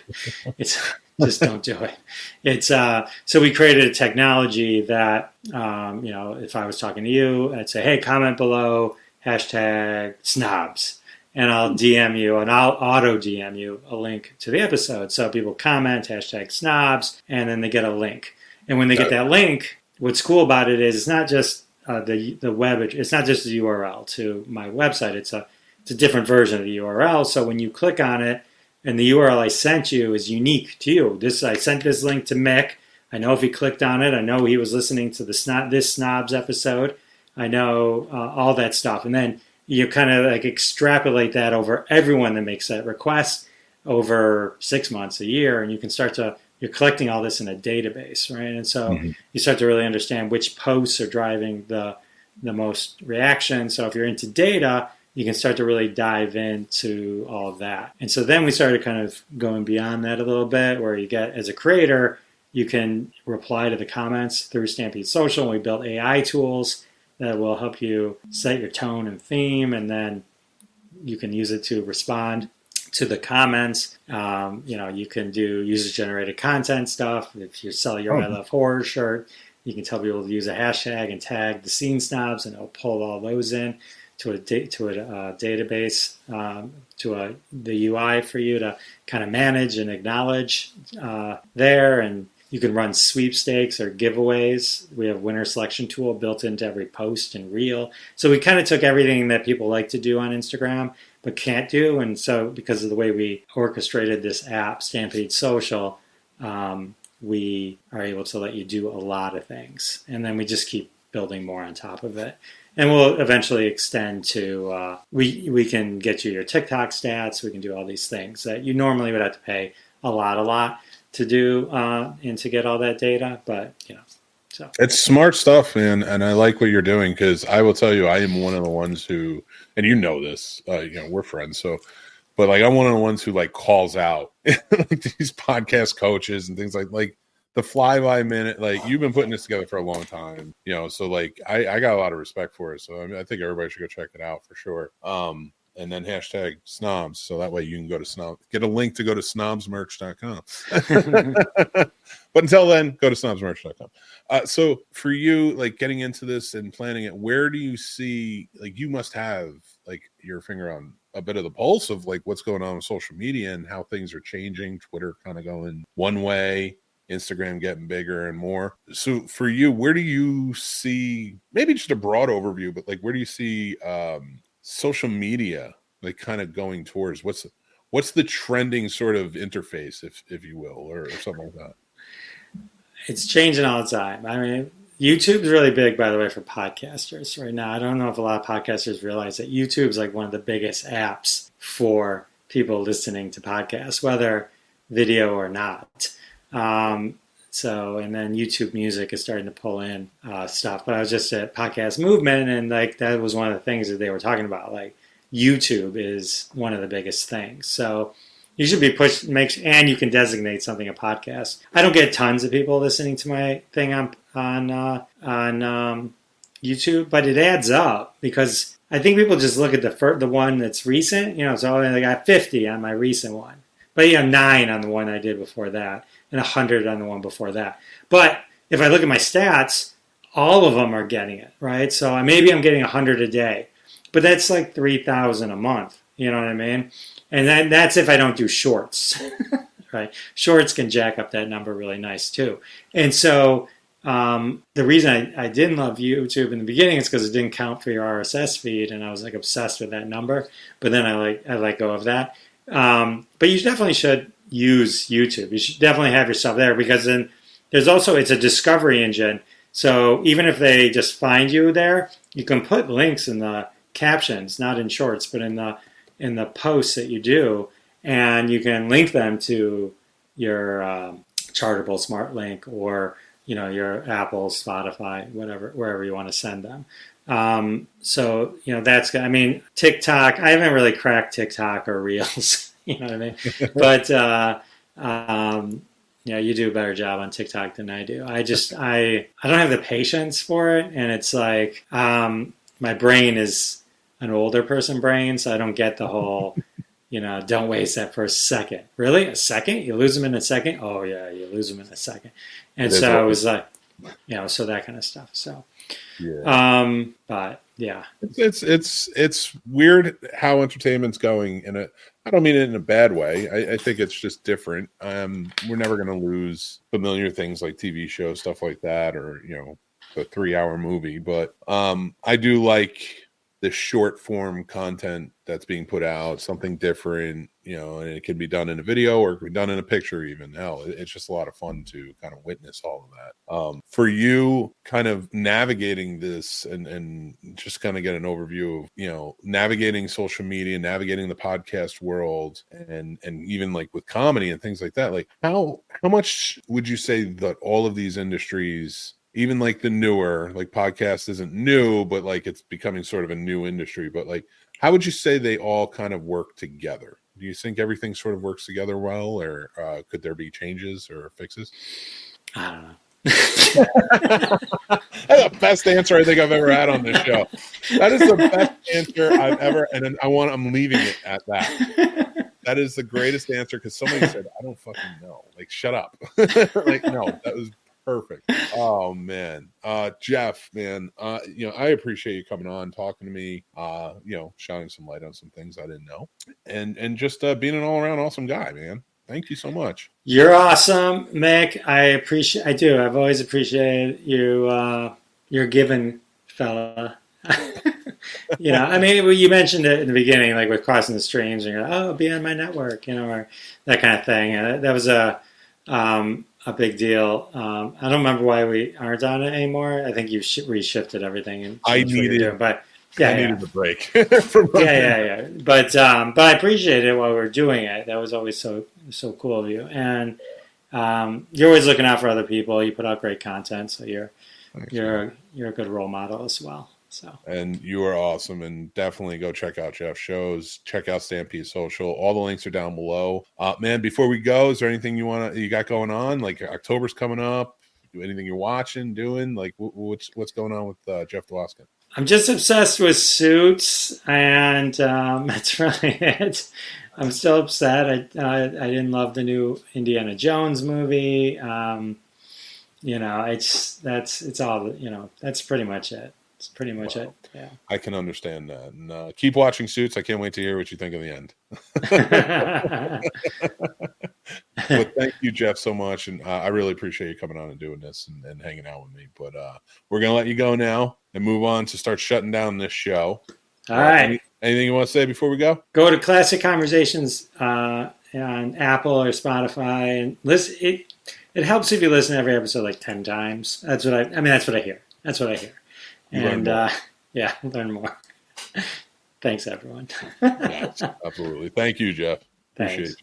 Just don't do it. It's so we created a technology that if I was talking to you, I'd say, hey, comment below #snobs, and I'll DM you, and I'll auto DM you a link to the episode. So people comment #snobs, and then they get a link. And when they get that link, what's cool about it is it's not just the web. It's not just the URL to my website. It's a different version of the URL. So when you click on it, and the URL I sent you is unique to you. I sent this link to Mick. I know if he clicked on it, I know he was listening to this Snobs episode. I know all that stuff. And then you kind of like extrapolate that over everyone that makes that request over 6 months, a year, and you can you're collecting all this in a database, right? And so you start to really understand which posts are driving the most reaction. So if you're into data, you can start to really dive into all of that. And so then we started kind of going beyond that a little bit, where you get, as a creator, you can reply to the comments through Stampede Social. We built AI tools that will help you set your tone and theme, and then you can use it to respond to the comments. You can do user-generated content stuff. If you sell your I Love Horror shirt, You can tell people to use a hashtag and tag the Scene Snobs, and it'll pull all those in to a database, the UI for you to kind of manage and acknowledge there. And you can run sweepstakes or giveaways. We have winner selection tool built into every post and reel. So we kind of took everything that people like to do on Instagram but can't do. And so because of the way we orchestrated this app, Stampede Social, we are able to let you do a lot of things. And then we just keep building more on top of it. And we'll eventually extend to, we can get you your TikTok stats. We can do all these things that you normally would have to pay a lot to do and to get all that data. But, so. It's smart stuff, man. And I like what you're doing, because I will tell you, I am one of the ones who, and you know this, we're friends. So, but like, I'm one of the ones who like calls out like these podcast coaches and things like the fly by minute, like you've been putting this together for a long time, so like I got a lot of respect for it. So I think everybody should go check it out for sure. And then hashtag snobs. So that way you can go to get a link to go to snobsmerch.com. But until then, go to snobsmerch.com. So for you, like getting into this and planning it, where do you see, like you must have like your finger on a bit of the pulse of like what's going on with social media and how things are changing, Twitter kind of going one way, Instagram getting bigger and more. So for you, where do you see, maybe just a broad overview, but like where do you see social media like kind of going towards? What's the trending sort of interface, if you will, or something like that? It's changing all the time. I mean, YouTube's really big, by the way, for podcasters right now. I don't know if a lot of podcasters realize that YouTube's like one of the biggest apps for people listening to podcasts, whether video or not. And then YouTube Music is starting to pull in stuff. But I was just at Podcast Movement, and like that was one of the things that they were talking about. Like YouTube is one of the biggest things. So you should be pushed, and you can designate something a podcast. I don't get tons of people listening to my thing on YouTube, but it adds up because I think people just look at the one that's recent. So I got 50 on my recent one, but 9 on the one I did before that, and 100 on the one before that. But if I look at my stats, all of them are getting it, right? So maybe I'm getting 100 a day, but that's like 3,000 a month. You know what I mean? And that's if I don't do shorts, right? Shorts can jack up that number really nice too. And so the reason I didn't love YouTube in the beginning is because it didn't count for your RSS feed, and I was like obsessed with that number. But then I let go of that. But you definitely should use YouTube. You should definitely have yourself there, because then there's also, it's a discovery engine. So even if they just find you there, you can put links in the captions, not in shorts, but in the posts that you do, and you can link them to your Chartable Smart Link or your Apple, Spotify, whatever, wherever you want to send them. So that's good. I mean, TikTok, I haven't really cracked TikTok or Reels. You know what I mean? But you do a better job on TikTok than I do. I don't have the patience for it, and it's like my brain is an older person brain, so I don't get the whole, don't waste that for a second. Really? A second? You lose them in a second? Oh yeah, you lose them in a second. And so it was like, so that kind of stuff. So, yeah. But yeah, it's weird how entertainment's going in I don't mean it in a bad way. I think it's just different. We're never going to lose familiar things like TV shows, stuff like that, or, the 3-hour movie. But I do like the short form content that's being put out, something different, and it can be done in a video or it can be done in a picture even. Hell, it's just a lot of fun to kind of witness all of that. For you kind of navigating this and just kind of get an overview of, navigating social media, navigating the podcast world, and even like with comedy and things like that, like how much would you say that all of these industries, even like the newer, like podcast isn't new, but like it's becoming sort of a new industry, but like, how would you say they all kind of work together? Do you think everything sort of works together well, or could there be changes or fixes? I don't know. That's the best answer I think I've ever had on this show. That is the best answer I've ever, and I'm leaving it at that. That is the greatest answer, because somebody said, I don't fucking know. Like, shut up. Like, no, that was Perfect. Oh man. Jeff, man, I appreciate you coming on, talking to me, shining some light on some things I didn't know. And just being an all-around awesome guy, man. Thank you so much. You're awesome, Mick. I do. I've always appreciated you. You're giving fella. You mentioned it in the beginning, like with crossing the streams, and you're like, oh, be on my network, or that kind of thing. And that was a big deal. I don't remember why we aren't on it anymore. I think you reshifted everything and I changed what you're doing. But I needed a break. Yeah. But I appreciated it while we were doing it. That was always so cool of you. And you're always looking out for other people. You put out great content, so you're a good role model as well. So. And you are awesome, and definitely go check out Jeff's shows. Check out Stampede Social. All the links are down below. Man, before we go, is there anything you got going on? Like October's coming up. Anything you're watching, doing? Like what's going on with Jeff Dwoskin? I'm just obsessed with Suits, and that's really it. I'm still upset. I didn't love the new Indiana Jones movie. It's all. That's pretty much it. That's pretty much it. Yeah. I can understand that. And keep watching Suits. I can't wait to hear what you think of the end. But thank you, Jeff, so much. And I really appreciate you coming on and doing this and hanging out with me. But we're going to let you go now and move on to start shutting down this show. All right. Anything you want to say before we go? Go to Classic Conversations on Apple or Spotify and listen. It helps if you listen to every episode like 10 times. That's what I hear. And learn more. Thanks, everyone. Yes, absolutely. Thank you, Jeff. Appreciate it.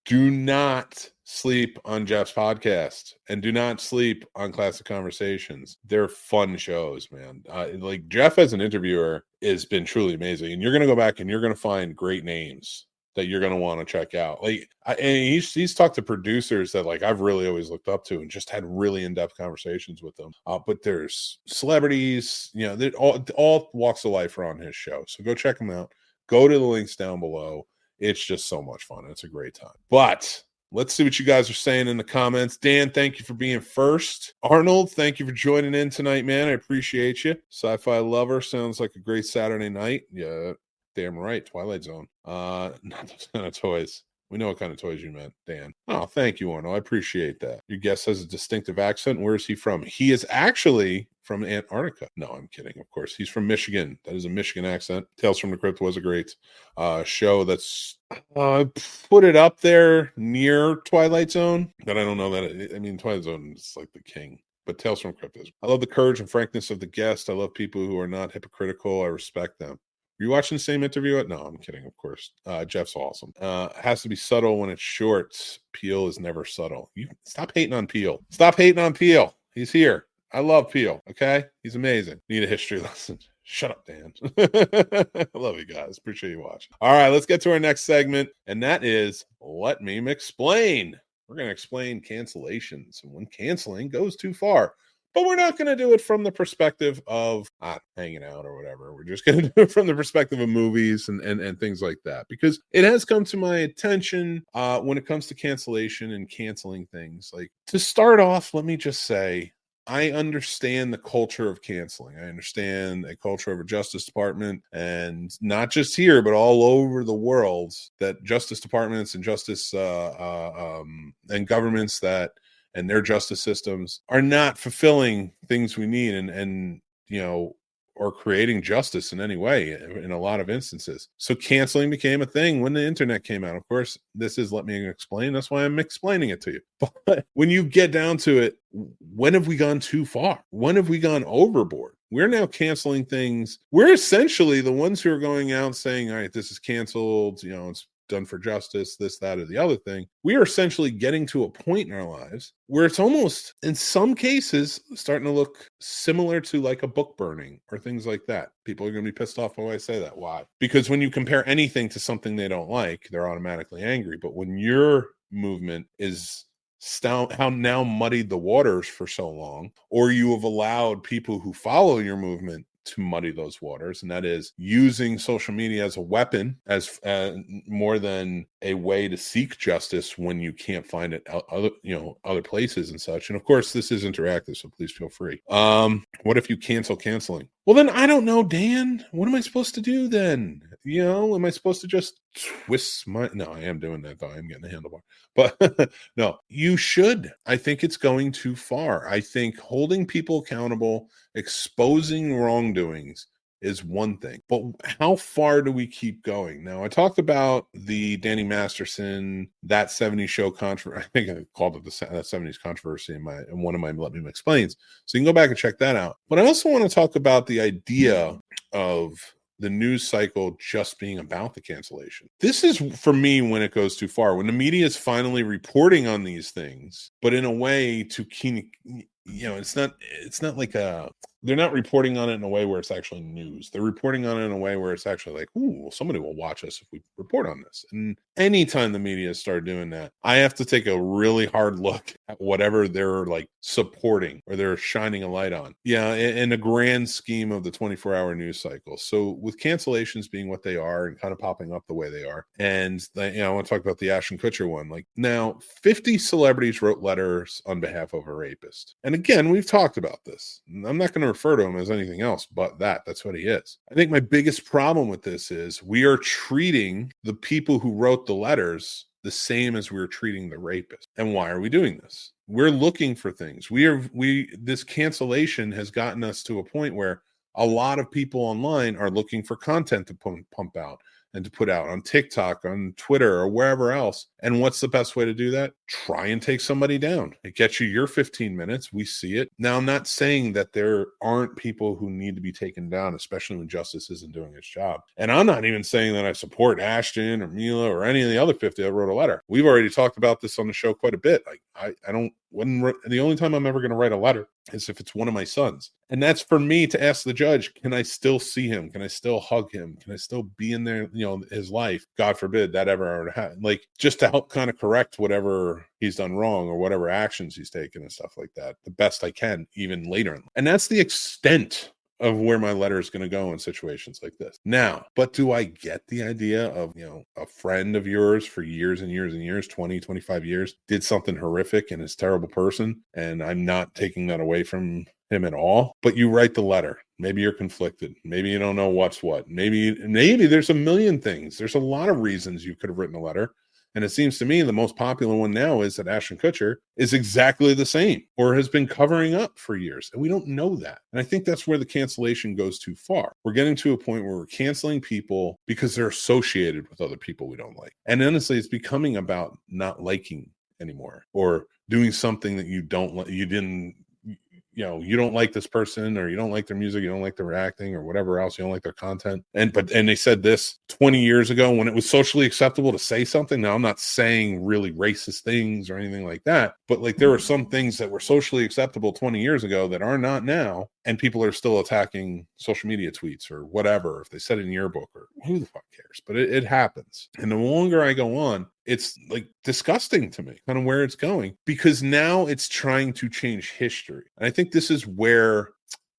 Do not sleep on Jeff's podcast, and do not sleep on Classic Conversations. They're fun shows, man. Like Jeff as an interviewer has been truly amazing, and you're going to go back and you're going to find great names that you're going to want to check out. And he's talked to producers that I've really always looked up to and just had really in-depth conversations with them. But there's celebrities, all walks of life are on his show. So go check them out. Go to the links down below. It's just so much fun. It's a great time. But let's see what you guys are saying in the comments. Dan, thank you for being first. Arnold, thank you for joining in tonight, man. I appreciate you. Sci-Fi Lover sounds like a great Saturday night. Yeah. Damn right, Twilight Zone. Not those kind of toys. We know what kind of toys you meant, Dan. Oh, thank you, Arno. I appreciate that. Your guest has a distinctive accent. Where is he from? He is actually from Antarctica. No, I'm kidding. Of course, he's from Michigan. That is a Michigan accent. Tales from the Crypt was a great show. That's put it up there near Twilight Zone, but I don't know that. Twilight Zone is like the king. But Tales from the Crypt is. I love the courage and frankness of the guest. I love people who are not hypocritical. I respect them. Are you watching the same interview? No, I'm kidding, of course. Jeff's awesome. Has to be subtle when it's short. Peel is never subtle. You stop hating on Peel. Stop hating on Peel. He's here. I love Peel. Okay? He's amazing. Need a history lesson. Shut up, Dan. I love you guys. Appreciate you watching. All right, let's get to our next segment, and that is Let Me Micksplain. We're going to explain cancellations and when canceling goes too far. But we're not going to do it from the perspective of hanging out or whatever. We're just going to do it from the perspective of movies and things like that. Because it has come to my attention when it comes to cancellation and canceling things. To start off, let me just say, I understand the culture of canceling. I understand the culture of a Justice Department, and not just here, but all over the world, that Justice Departments and justice and governments and their justice systems are not fulfilling things we need and or creating justice in any way in a lot of instances. So canceling became a thing when the internet came out. Of course, this is Let Me Explain. That's why I'm explaining it to you. But when you get down to it, when have we gone too far? When have we gone overboard? We're now canceling things. We're essentially the ones who are going out saying, all right, this is canceled. It's done for justice, this, that, or the other thing. We are essentially getting to a point in our lives where it's almost, in some cases, starting to look similar to a book burning or things like that. People are going to be pissed off when I say that. Why? Because when you compare anything to something they don't like, they're automatically angry. But when your movement is how now muddied the waters for so long, or you have allowed people who follow your movement to muddy those waters, and that is using social media as a weapon, as more than a way to seek justice when you can't find it other places and such. And of course, this is interactive, so please feel free. What if you canceling? Well, then I don't know, Dan. What am I supposed to do then? Am I supposed to just twist my... No, I am doing that, though. I am getting a handlebar. But no, you should. I think it's going too far. I think holding people accountable, exposing wrongdoings is one thing. But how far do we keep going? Now, I talked about the Danny Masterson, That 70s Show controversy. I think I called it the That 70s controversy in one of my Let Me Explains. So you can go back and check that out. But I also want to talk about the idea of the news cycle just being about the cancellation. This is, for me, when it goes too far. When the media is finally reporting on these things, but in a way to it's not like they're not reporting on it in a way where it's actually news. They're reporting on it in a way where it's actually like, ooh, somebody will watch us if we report on this. And anytime the media start doing that, I have to take a really hard look at whatever they're like supporting or they're shining a light on. Yeah, in a grand scheme of the 24-hour news cycle. So with cancellations being what they are and kind of popping up the way they are, and I want to talk about the Ashton Kutcher one. Like, now, 50 celebrities wrote letters on behalf of a rapist. And again, we've talked about this. I'm not going to refer to him as anything else but that's what he is. I think my biggest problem with this is we are treating the people who wrote the letters the same as we're treating the rapist. And why are we doing this? We're looking for things. This cancellation has gotten us to a point where a lot of people online are looking for content to pump out and to put out on TikTok, on Twitter, or wherever else. And what's the best way to do that? Try and take somebody down. It gets you your 15 minutes. We see it. Now, I'm not saying that there aren't people who need to be taken down, especially when justice isn't doing its job. And I'm not even saying that I support Ashton or Mila or any of the other 50 that wrote a letter. We've already talked about this on the show quite a bit. Like, the only time I'm ever going to write a letter is if it's one of my sons. And that's for me to ask the judge, can I still see him? Can I still hug him? Can I still be in there, his life? God forbid that ever happen. Like, just to help kind of correct whatever he's done wrong or whatever actions he's taken and stuff like that, the best I can, even later. And that's the extent of where my letter is going to go in situations like this. Now, but do I get the idea of, a friend of yours for years and years and years, 20, 25 years, did something horrific and is a terrible person, and I'm not taking that away from him at all, but you write the letter. Maybe you're conflicted. Maybe you don't know what's what. Maybe there's a million things. There's a lot of reasons you could have written a letter. And it seems to me the most popular one now is that Ashton Kutcher is exactly the same or has been covering up for years. And we don't know that. And I think that's where the cancellation goes too far. We're getting to a point where we're canceling people because they're associated with other people we don't like. And honestly, it's becoming about not liking anymore or doing something that you don't like. You don't like this person, or you don't like their music, you don't like their acting, or whatever else, you don't like their content. And they said this 20 years ago when it was socially acceptable to say something. Now, I'm not saying really racist things or anything like that, but like there are some things that were socially acceptable 20 years ago that are not now, and people are still attacking social media tweets or whatever, if they said it in your book, or who the fuck cares? But it happens. And the longer I go on, it's like disgusting to me, kind of where it's going, because now it's trying to change history. And I think this is where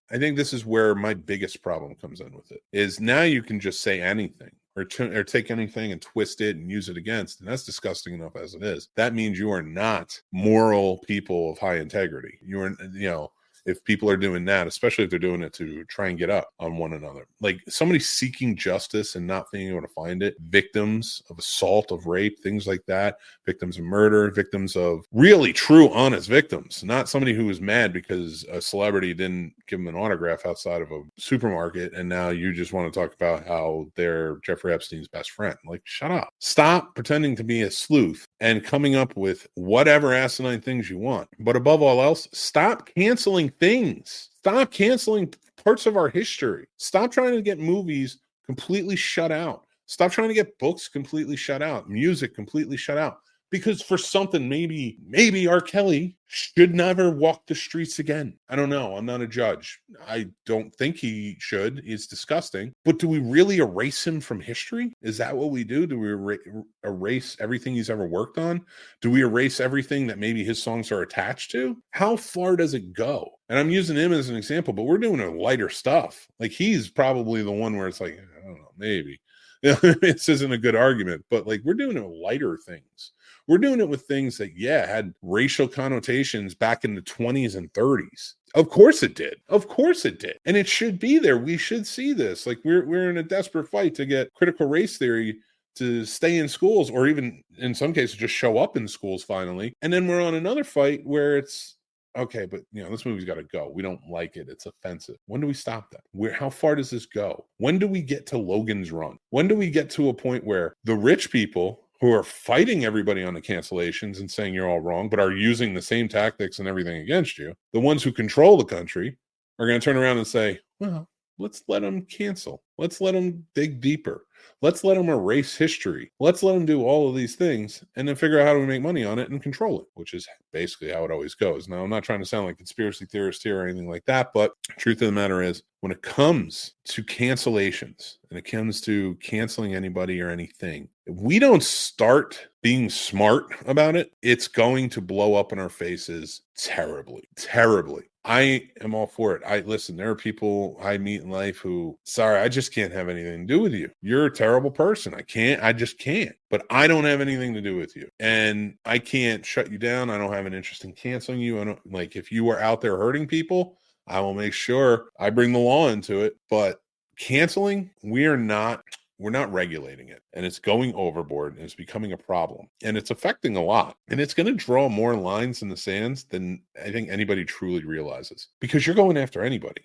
my biggest problem comes in with it, is now you can just say anything or take anything and twist it and use it against. And that's disgusting enough as it is. That means you are not moral people of high integrity. You are, if people are doing that, especially if they're doing it to try and get up on one another, like somebody seeking justice and not being able to find it, victims of assault, of rape, things like that, victims of murder, victims of really true, honest victims, not somebody who was mad because a celebrity didn't give them an autograph outside of a supermarket. And now you just want to talk about how they're Jeffrey Epstein's best friend. Like, shut up. Stop pretending to be a sleuth and coming up with whatever asinine things you want. But above all else, stop canceling things. Stop canceling parts of our history. Stop trying to get movies completely shut out. Stop trying to get books completely shut out, music completely shut out. because for something, maybe R. Kelly should never walk the streets again. I don't know. I'm not a judge. I don't think he should. It's disgusting. But do we really erase him from history? Is that what we do? Do we erase everything he's ever worked on? Do we erase everything that maybe his songs are attached to? How far does it go? And I'm using him as an example, but we're doing a lighter stuff. Like, he's probably the one where it's like, I don't know, maybe. This isn't a good argument, but like, we're doing it with lighter things. We're doing it with things that, had racial connotations back in the 20s and 30s. Of course it did. Of course it did. And it should be there. We should see this. Like, we're in a desperate fight to get critical race theory to stay in schools, or even in some cases just show up in schools finally. And then we're on another fight where it's, okay, but this movie's got to go. We don't like it. It's offensive. When do we stop that? How far does this go? When do we get to Logan's Run? When do we get to a point where the rich people who are fighting everybody on the cancellations and saying you're all wrong, but are using the same tactics and everything against you, the ones who control the country, are going to turn around and say, well, let's let them cancel. Let's let them dig deeper. Let's let them erase history. Let's let them do all of these things and then figure out how do we make money on it and control it, which is basically how it always goes. Now, I'm not trying to sound like a conspiracy theorist here or anything like that, but the truth of the matter is, when it comes to cancellations and it comes to canceling anybody or anything, if we don't start being smart about it, it's going to blow up in our faces terribly, terribly. I am all for it. Listen, there are people I meet in life who, sorry, I just can't have anything to do with you. You're a terrible person. I just can't. But I don't have anything to do with you. And I can't shut you down. I don't have an interest in canceling you. I don't, like, if you are out there hurting people, I will make sure I bring the law into it. But canceling, we're not regulating it, and it's going overboard, and it's becoming a problem, and it's affecting a lot, and it's going to draw more lines in the sands than I think anybody truly realizes, because you're going after anybody.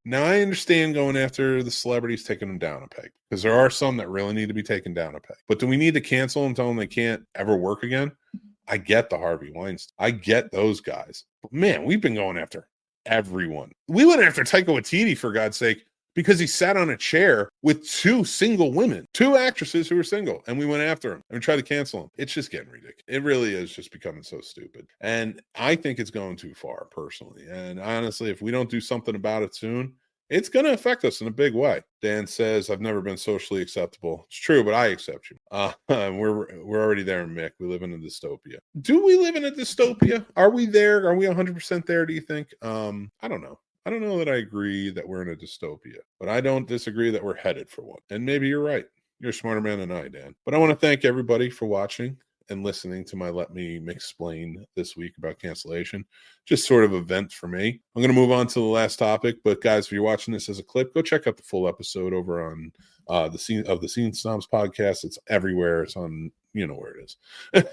Now, I understand going after the celebrities, taking them down a peg, because there are some that really need to be taken down a peg. But do we need to cancel them, tell them they can't ever work again? I get the Harvey Weinstein. I get those guys. But man, we've been going after everyone. We went after Taika Waititi, for God's sake, because he sat on a chair with two single women, two actresses who were single, and we went after him and tried to cancel him. It's just getting ridiculous. It really is just becoming so stupid. And I think it's going too far, personally. And honestly, if we don't do something about it soon, it's going to affect us in a big way. Dan says, I've never been socially acceptable. It's true, but I accept you. We're already there, Mick. We live in a dystopia. Do we live in a dystopia? Are we there? Are we 100% there, do you think? I don't know. I don't know that I agree that we're in a dystopia, but I don't disagree that we're headed for one. And maybe you're right. You're a smarter man than I, Dan. But I want to thank everybody for watching and listening to my Let Me Micksplain this week about cancellation. Just sort of a vent for me. I'm going to move on to the last topic, but guys, if you're watching this as a clip, go check out the full episode over on the Scene Snobs Podcast. It's everywhere. It's on, you know where it is.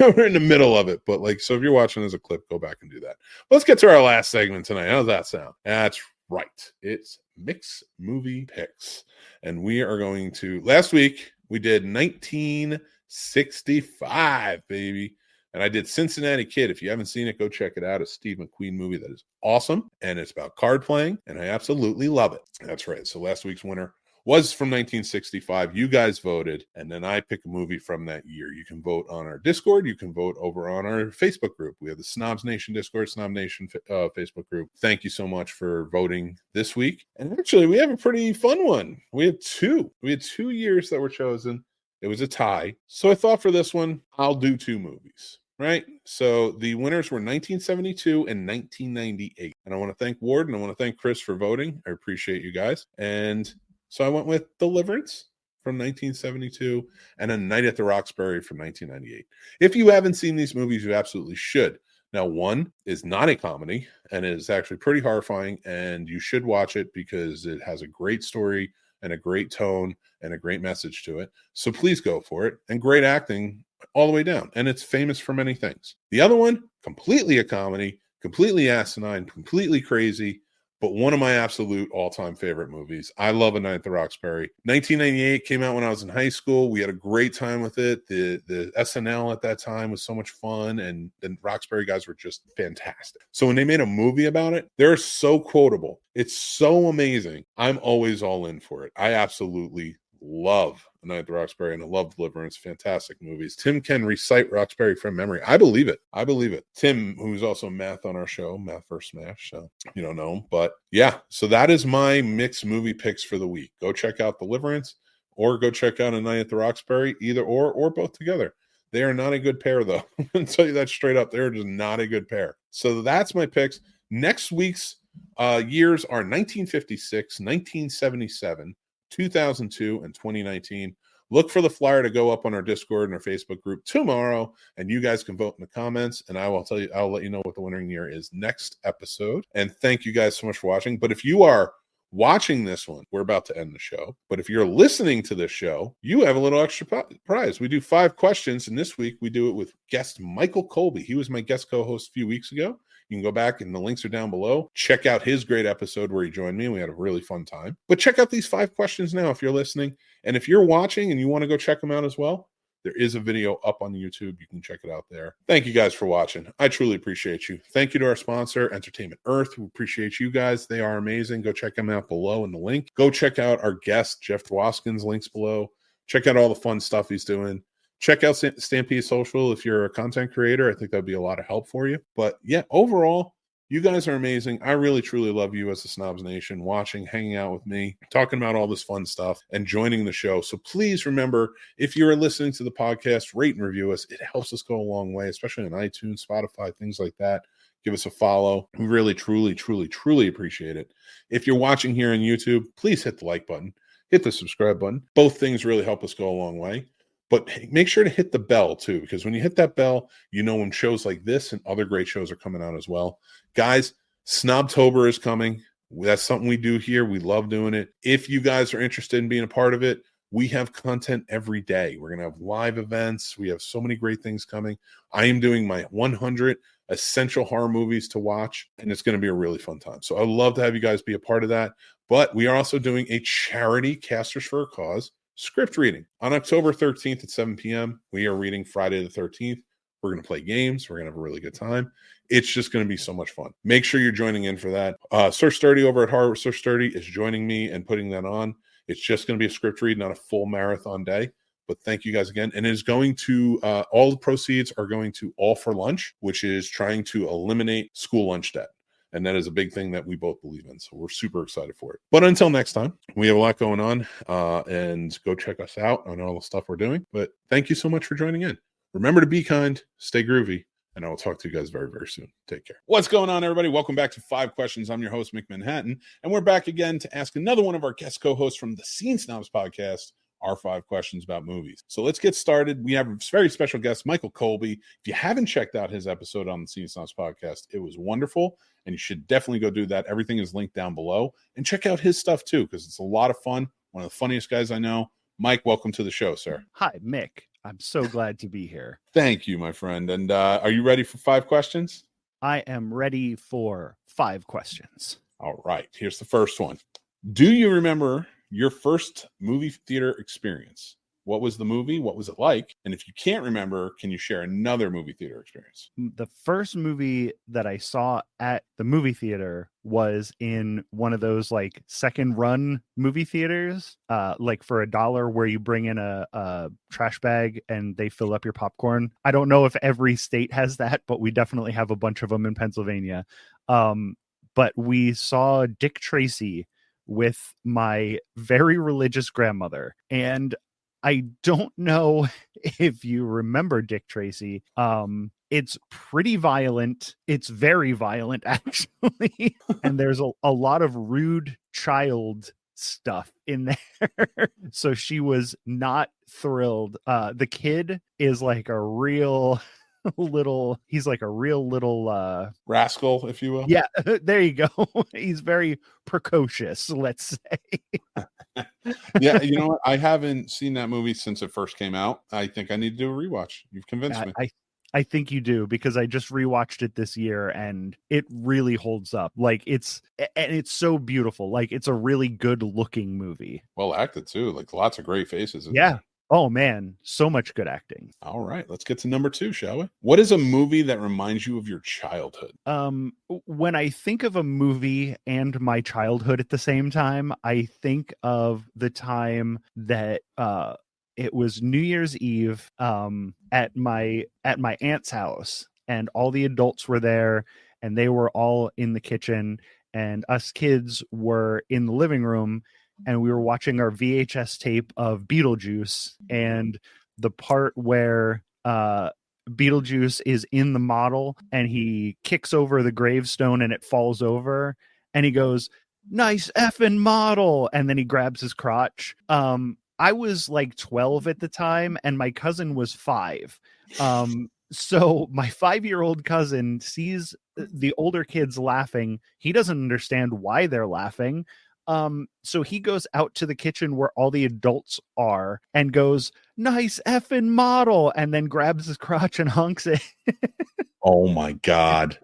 We're in the middle of it, but so if you're watching as a clip, go back and do that. Let's get to our last segment tonight. How's that sound? That's right. It's Mick's Movie Picks. And we are going to, last week, we did 1965, baby. And I did Cincinnati Kid. If you haven't seen it, go check it out. It's a Steve McQueen movie that is awesome. And it's about card playing. And I absolutely love it. That's right. So last week's winner was from 1965. You guys voted, and then I pick a movie from that year. You can vote on our Discord. You can vote over on our Facebook group. We have the Snobs Nation Discord, Snob Nation Facebook group. Thank you so much for voting this week. And actually, we have a pretty fun one. We had two years that were chosen. It was a tie. So I thought for this one, I'll do two movies. Right? So the winners were 1972 and 1998. And I want to thank Ward and I want to thank Chris for voting. I appreciate you guys. And so I went with Deliverance from 1972 and A Night at the Roxbury from 1998. If you haven't seen these movies, you absolutely should. Now, one is not a comedy and is actually pretty horrifying, and you should watch it because it has a great story and a great tone and a great message to it. So please go for it. And great acting all the way down. And it's famous for many things. The other one, completely a comedy, completely asinine, completely crazy, but one of my absolute all-time favorite movies. I love A Night at the Roxbury. 1998 came out when I was in high school. We had a great time with it. The SNL at that time was so much fun, and the Roxbury guys were just fantastic. So when they made a movie about it, they're so quotable. It's so amazing. I'm always all in for it. I absolutely love A Night at the Roxbury and I love Deliverance. Fantastic movies. Tim can recite Roxbury from memory. I believe it. Tim, who's also math on our show, Math vs. Smash. So you don't know him. But yeah, so that is my mixed movie picks for the week. Go check out Deliverance or go check out A Night at the Roxbury, either or both together. They are not a good pair, though. I'll tell you that straight up. They're just not a good pair. So that's my picks. Next week's years are 1956, 1977, 2002, and 2019. Look for the flyer to go up on our Discord and our Facebook group tomorrow, and you guys can vote in the comments, and I'll let you know what the winning year is next episode. And thank you guys so much for watching. But if you are watching this one, we're about to end the show. But if you're listening to this show, you have a little extra prize. We do 5 questions, and this week we do it with guest Michael Colby. He was my guest co-host a few weeks ago. You can go back and the links are down below. Check out his great episode where he joined me and we had a really fun time. But check out these 5 questions now if you're listening. And if you're watching and you want to go check them out as well, there is a video up on YouTube. You can check it out there. Thank you guys for watching. I truly appreciate you. Thank you to our sponsor, Entertainment Earth. We appreciate you guys. They are amazing. Go check them out below in the link. Go check out our guest, Jeff Dwoskin's links below. Check out all the fun stuff he's doing. Check out Stampede Social if you're a content creator. I think that'd be a lot of help for you. But yeah, overall, you guys are amazing. I really, truly love you as the Snobs Nation, watching, hanging out with me, talking about all this fun stuff, and joining the show. So please remember, if you're listening to the podcast, rate and review us. It helps us go a long way, especially on iTunes, Spotify, things like that. Give us a follow. We really, truly, truly, truly appreciate it. If you're watching here on YouTube, please hit the like button, hit the subscribe button. Both things really help us go a long way. But make sure to hit the bell, too, because when you hit that bell, you know when shows like this and other great shows are coming out as well. Guys, Snobtober is coming. That's something we do here. We love doing it. If you guys are interested in being a part of it, we have content every day. We're going to have live events. We have so many great things coming. I am doing my 100 essential horror movies to watch, and it's going to be a really fun time. So I'd love to have you guys be a part of that. But we are also doing a charity Casters for a Cause script reading on October 13th at 7 p.m. We are reading Friday the 13th. We're going to play games. We're going to have a really good time. It's just going to be so much fun. Make sure you're joining in for that. Sir Sturdy over at Horror with Sir Sturdy is joining me and putting that on. It's just going to be a script read, not a full marathon day. But thank you guys again. And it is going to, all the proceeds are going to All for Lunch, which is trying to eliminate school lunch debt. And that is a big thing that we both believe in. So we're super excited for it. But until next time, we have a lot going on. And go check us out on all the stuff we're doing. But thank you so much for joining in. Remember to be kind, stay groovy, and I will talk to you guys very, very soon. Take care. What's going on, everybody? Welcome back to 5 Questions. I'm your host, Mick Manhattan. And we're back again to ask another one of our guest co-hosts from the Scene Snobs Podcast our 5 questions about movies. So let's get started. We have a very special guest, Michael Colby. If you haven't checked out his episode on the Scene Snobs Podcast, it was wonderful, and you should definitely go do that. Everything is linked down below. And check out his stuff, too, because it's a lot of fun. One of the funniest guys I know. Mike, welcome to the show, sir. Hi, Mick. I'm so glad to be here. Thank you, my friend. And are you ready for 5 questions? I am ready for 5 questions. All right. Here's the first one. Do you remember your first movie theater experience? What was the movie? What was it like? And if you can't remember, can you share another movie theater experience? The first movie that I saw at the movie theater was in one of those like second run movie theaters, like for $1 where you bring in a trash bag and they fill up your popcorn. I don't know if every state has that, but we definitely have a bunch of them in Pennsylvania. But we saw Dick Tracy with my very religious grandmother. And I don't know if you remember Dick Tracy. It's pretty violent. It's very violent, actually. And there's a lot of rude child stuff in there. So she was not thrilled. The kid is like a real little rascal, if you will. Yeah, there you go. He's very precocious, let's say. Yeah, you know what? I haven't seen that movie since it first came out. I think I need to do a rewatch. You've convinced me. I think you do, because I just rewatched it this year and it really holds up. Like it's so beautiful. Like it's a really good looking movie. Well acted too. Like lots of great faces. Yeah. Oh man, so much good acting. All right, let's get to number 2, shall we? What is a movie that reminds you of your childhood? When I think of a movie and my childhood at the same time, I think of the time that it was New Year's Eve at my aunt's house, and all the adults were there, and they were all in the kitchen, and us kids were in the living room, and we were watching our VHS tape of Beetlejuice, and the part where Beetlejuice is in the model and he kicks over the gravestone and it falls over, and he goes, "Nice effing model," and then he grabs his crotch. I was like 12 at the time, and my cousin was 5. So my 5-year-old cousin sees the older kids laughing. He doesn't understand why they're laughing. So he goes out to the kitchen where all the adults are and goes, "Nice effing model," and then grabs his crotch and hunks it. Oh my God.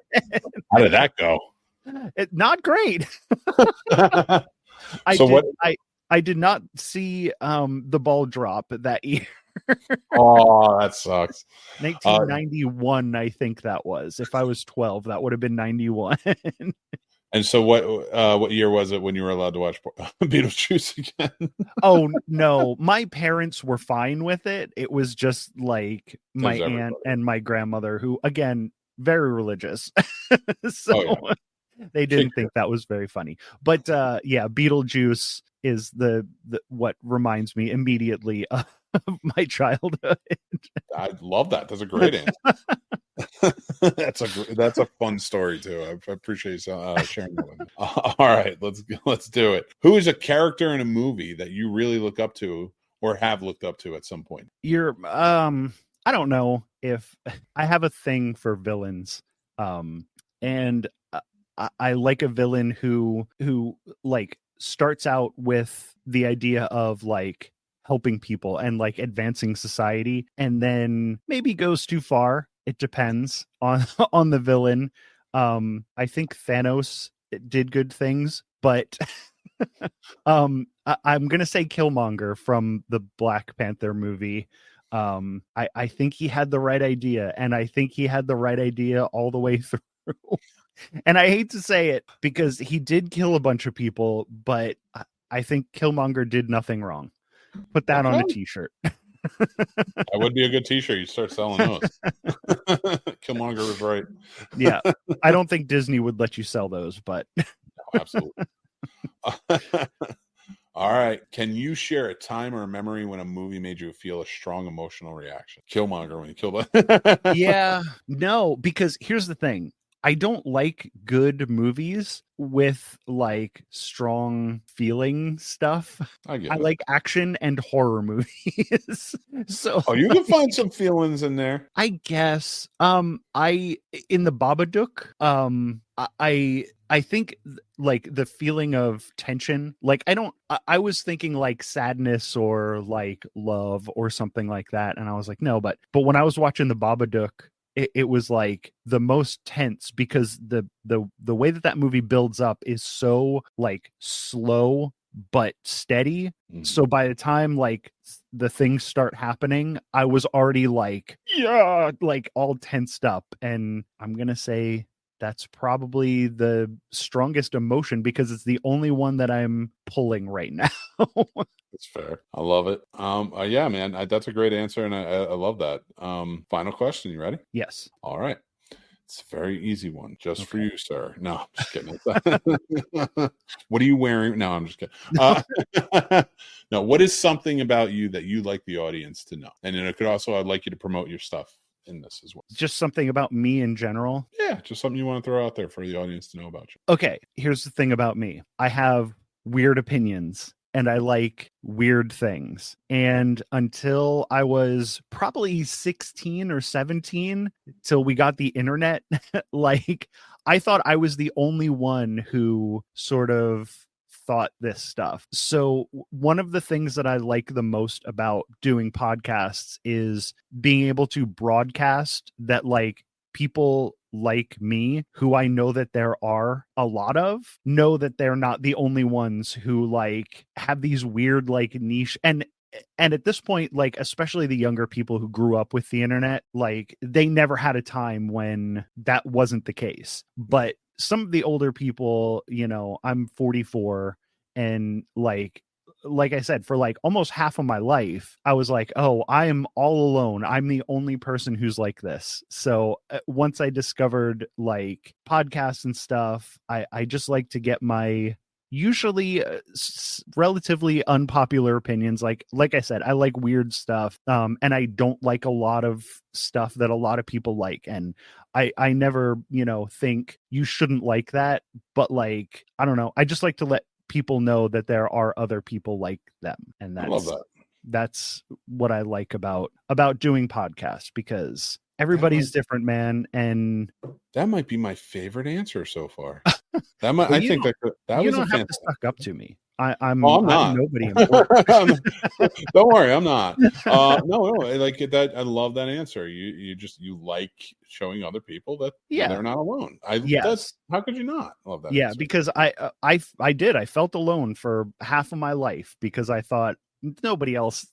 How did that go? Not great. I did not see the ball drop that year. Oh, that sucks. 1991, I think that was. If I was 12, that would have been 91. And so what year was it when you were allowed to watch Beetlejuice again? Oh no, my parents were fine with it. It was just like my aunt and my grandmother, who again, very religious. So they didn't think that was very funny. But yeah, Beetlejuice is the what reminds me immediately of my childhood. I love that. That's a great answer. That's a fun story too. I appreciate you sharing that with me. All right, let's do it. Who is a character in a movie that you really look up to or have looked up to at some point? I don't know if I have a thing for villains, and I like a villain who like starts out with the idea of like helping people and like advancing society, and then maybe goes too far. It depends on the villain. I think Thanos did good things, but I'm gonna say Killmonger from the Black Panther movie. I think he had the right idea, and I think he had the right idea all the way through. And I hate to say it because he did kill a bunch of people, but I think Killmonger did nothing wrong. Put that on a t-shirt. That would be a good t-shirt. You start selling those. Killmonger was right. Yeah. I don't think Disney would let you sell those, but no, absolutely. All right. Can you share a time or a memory when a movie made you feel a strong emotional reaction? Killmonger when he killed it. Yeah. No, because here's the thing. I don't like good movies with like strong feeling stuff. I like action and horror movies. So you can find some feelings in there. I guess. In the Babadook, I think like the feeling of tension, like I was thinking like sadness or like love or something like that, and I was like, no, but when I was watching the Babadook, it was like the most tense because the way that movie builds up is so like slow but steady. So by the time like the things start happening, I was already like, yeah, like all tensed up. And I'm gonna say that's probably the strongest emotion because it's the only one that I'm pulling right now. That's fair. I love it. Yeah, man, that's a great answer, and I love that. Final question. You ready? Yes. All right. It's a very easy one, just for you, sir. No, I'm just kidding. What are you wearing? No, I'm just kidding. No, what is something about you that you like the audience to know? And then I'd like you to promote your stuff in this as well. Just something about me in general? Yeah, just something you want to throw out there for the audience to know about you. Okay, here's the thing about me. I have weird opinions and I like weird things. And until I was probably 16 or 17, till we got the internet, like I thought I was the only one who sort of thought this stuff. So one of the things that I like the most about doing podcasts is being able to broadcast that like people like me, who I know that there are a lot of, know that they're not the only ones who like have these weird like niche. And and at this point, like, especially the younger people who grew up with the internet, like, they never had a time when that wasn't the case. But some of the older people, you know, I'm 44, and like I said, for like almost half of my life, I was like, oh, I am all alone. I'm the only person who's like this. So once I discovered like podcasts and stuff, I just like to get my usually relatively unpopular opinions. Like I said, I like weird stuff, and I don't like a lot of stuff that a lot of people like, and I never, you know, think you shouldn't like that, but like, I don't know, I just like to let people know that there are other people like them, and I love that. That's what I like about doing podcasts, because everybody's different, man. And that might be my favorite answer so far. That might, I think that you was don't a have to suck up to me. I'm not. nobody important. Don't worry, I'm not. No, I like it. That I love that answer. You like showing other people that they're not alone. That's, how could you not love that? Yeah, answer? because I felt alone for half of my life, because I thought nobody else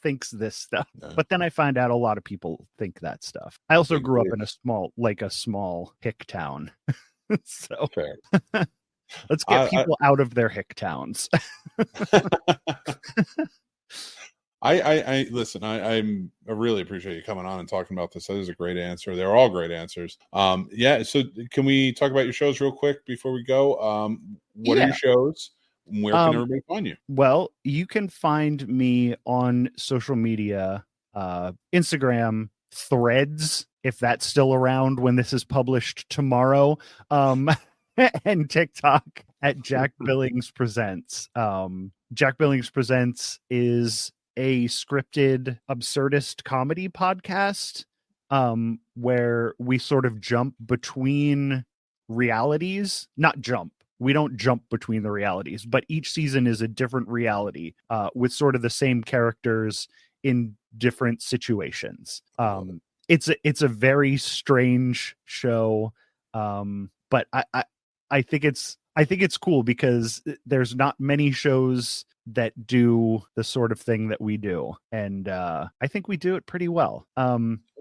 thinks this stuff. Yeah. But then I find out a lot of people think that stuff. I also grew up in a small hick town. So fair. Let's get people out of their hick towns. I listen. I really appreciate you coming on and talking about this. That is a great answer. They're all great answers. Yeah. So can we talk about your shows real quick before we go? What are your shows? Where can everybody find you? Well, you can find me on social media, Instagram, Threads, if that's still around when this is published tomorrow. And TikTok at Jack Billings Presents. Jack Billings Presents is a scripted absurdist comedy podcast, where we sort of jump between realities. We don't jump between the realities, but each season is a different reality, with sort of the same characters in different situations. It's a very strange show, but I think it's cool, because there's not many shows that do the sort of thing that we do, and I think we do it pretty well.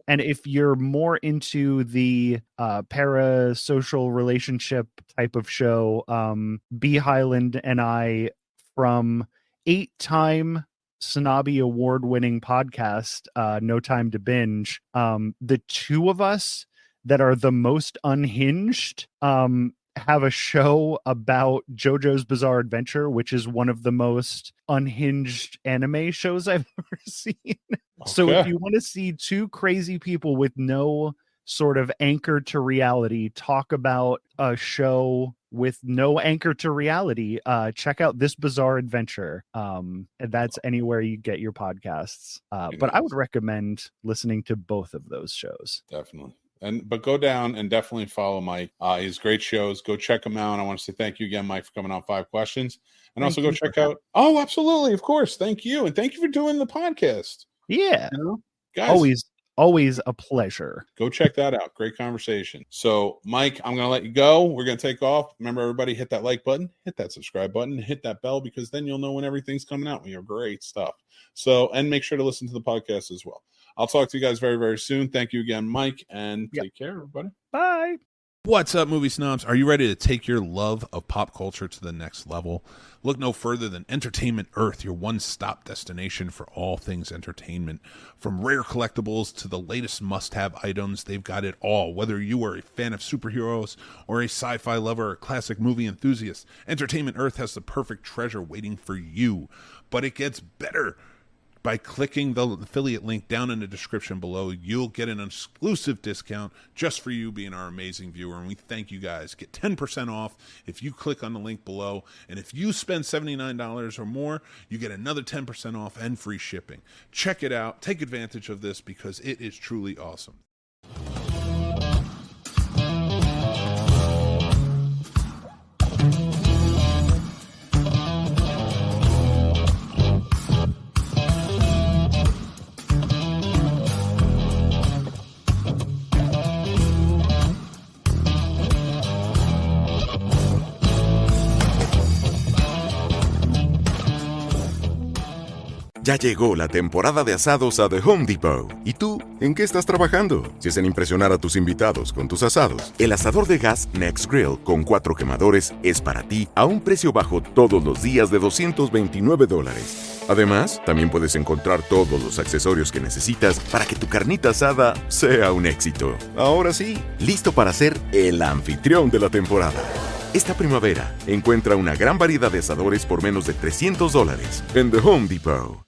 And if you're more into the parasocial relationship type of show, B. Highland and I, from 8-time Snobby award-winning podcast, No Time to Binge, the two of us that are the most unhinged, have a show about JoJo's Bizarre Adventure, which is one of the most unhinged anime shows I've ever seen. Okay. So if you want to see two crazy people with no sort of anchor to reality talk about a show with no anchor to reality, check out This Bizarre Adventure. And that's anywhere you get your podcasts. But I would recommend listening to both of those shows. Definitely. But go down and definitely follow Mike. His great shows. Go check him out. I want to say thank you again, Mike, for coming on 5 Questions. And also go check out. Oh, absolutely. Of course. Thank you. And thank you for doing the podcast. Yeah. You know, guys. Always a pleasure. Go check that out. Great conversation. So, Mike, I'm going to let you go. We're going to take off. Remember, everybody, hit that like button, hit that subscribe button, hit that bell, because then you'll know when everything's coming out. We have great stuff. So, and make sure to listen to the podcast as well. I'll talk to you guys very, very soon. Thank you again, Mike, and take care, everybody. Bye. What's up, movie snobs? Are you ready to take your love of pop culture to the next level? Look no further than Entertainment Earth, your one-stop destination for all things entertainment. From rare collectibles to the latest must-have items, they've got it all. Whether you are a fan of superheroes or a sci-fi lover or a classic movie enthusiast, Entertainment Earth has the perfect treasure waiting for you. But it gets better. By clicking the affiliate link down in the description below, you'll get an exclusive discount just for you being our amazing viewer, and we thank you guys. Get 10% off if you click on the link below, and if you spend $79 or more, you get another 10% off and free shipping. Check it out. Take advantage of this, because it is truly awesome. Ya llegó la temporada de asados a The Home Depot. ¿Y tú, en qué estás trabajando? Si es en impresionar a tus invitados con tus asados, el asador de gas Next Grill con 4 quemadores es para ti a un precio bajo todos los días de $229. Además, también puedes encontrar todos los accesorios que necesitas para que tu carnita asada sea un éxito. Ahora sí, listo para ser el anfitrión de la temporada. Esta primavera, encuentra una gran variedad de asadores por menos de $300 en The Home Depot.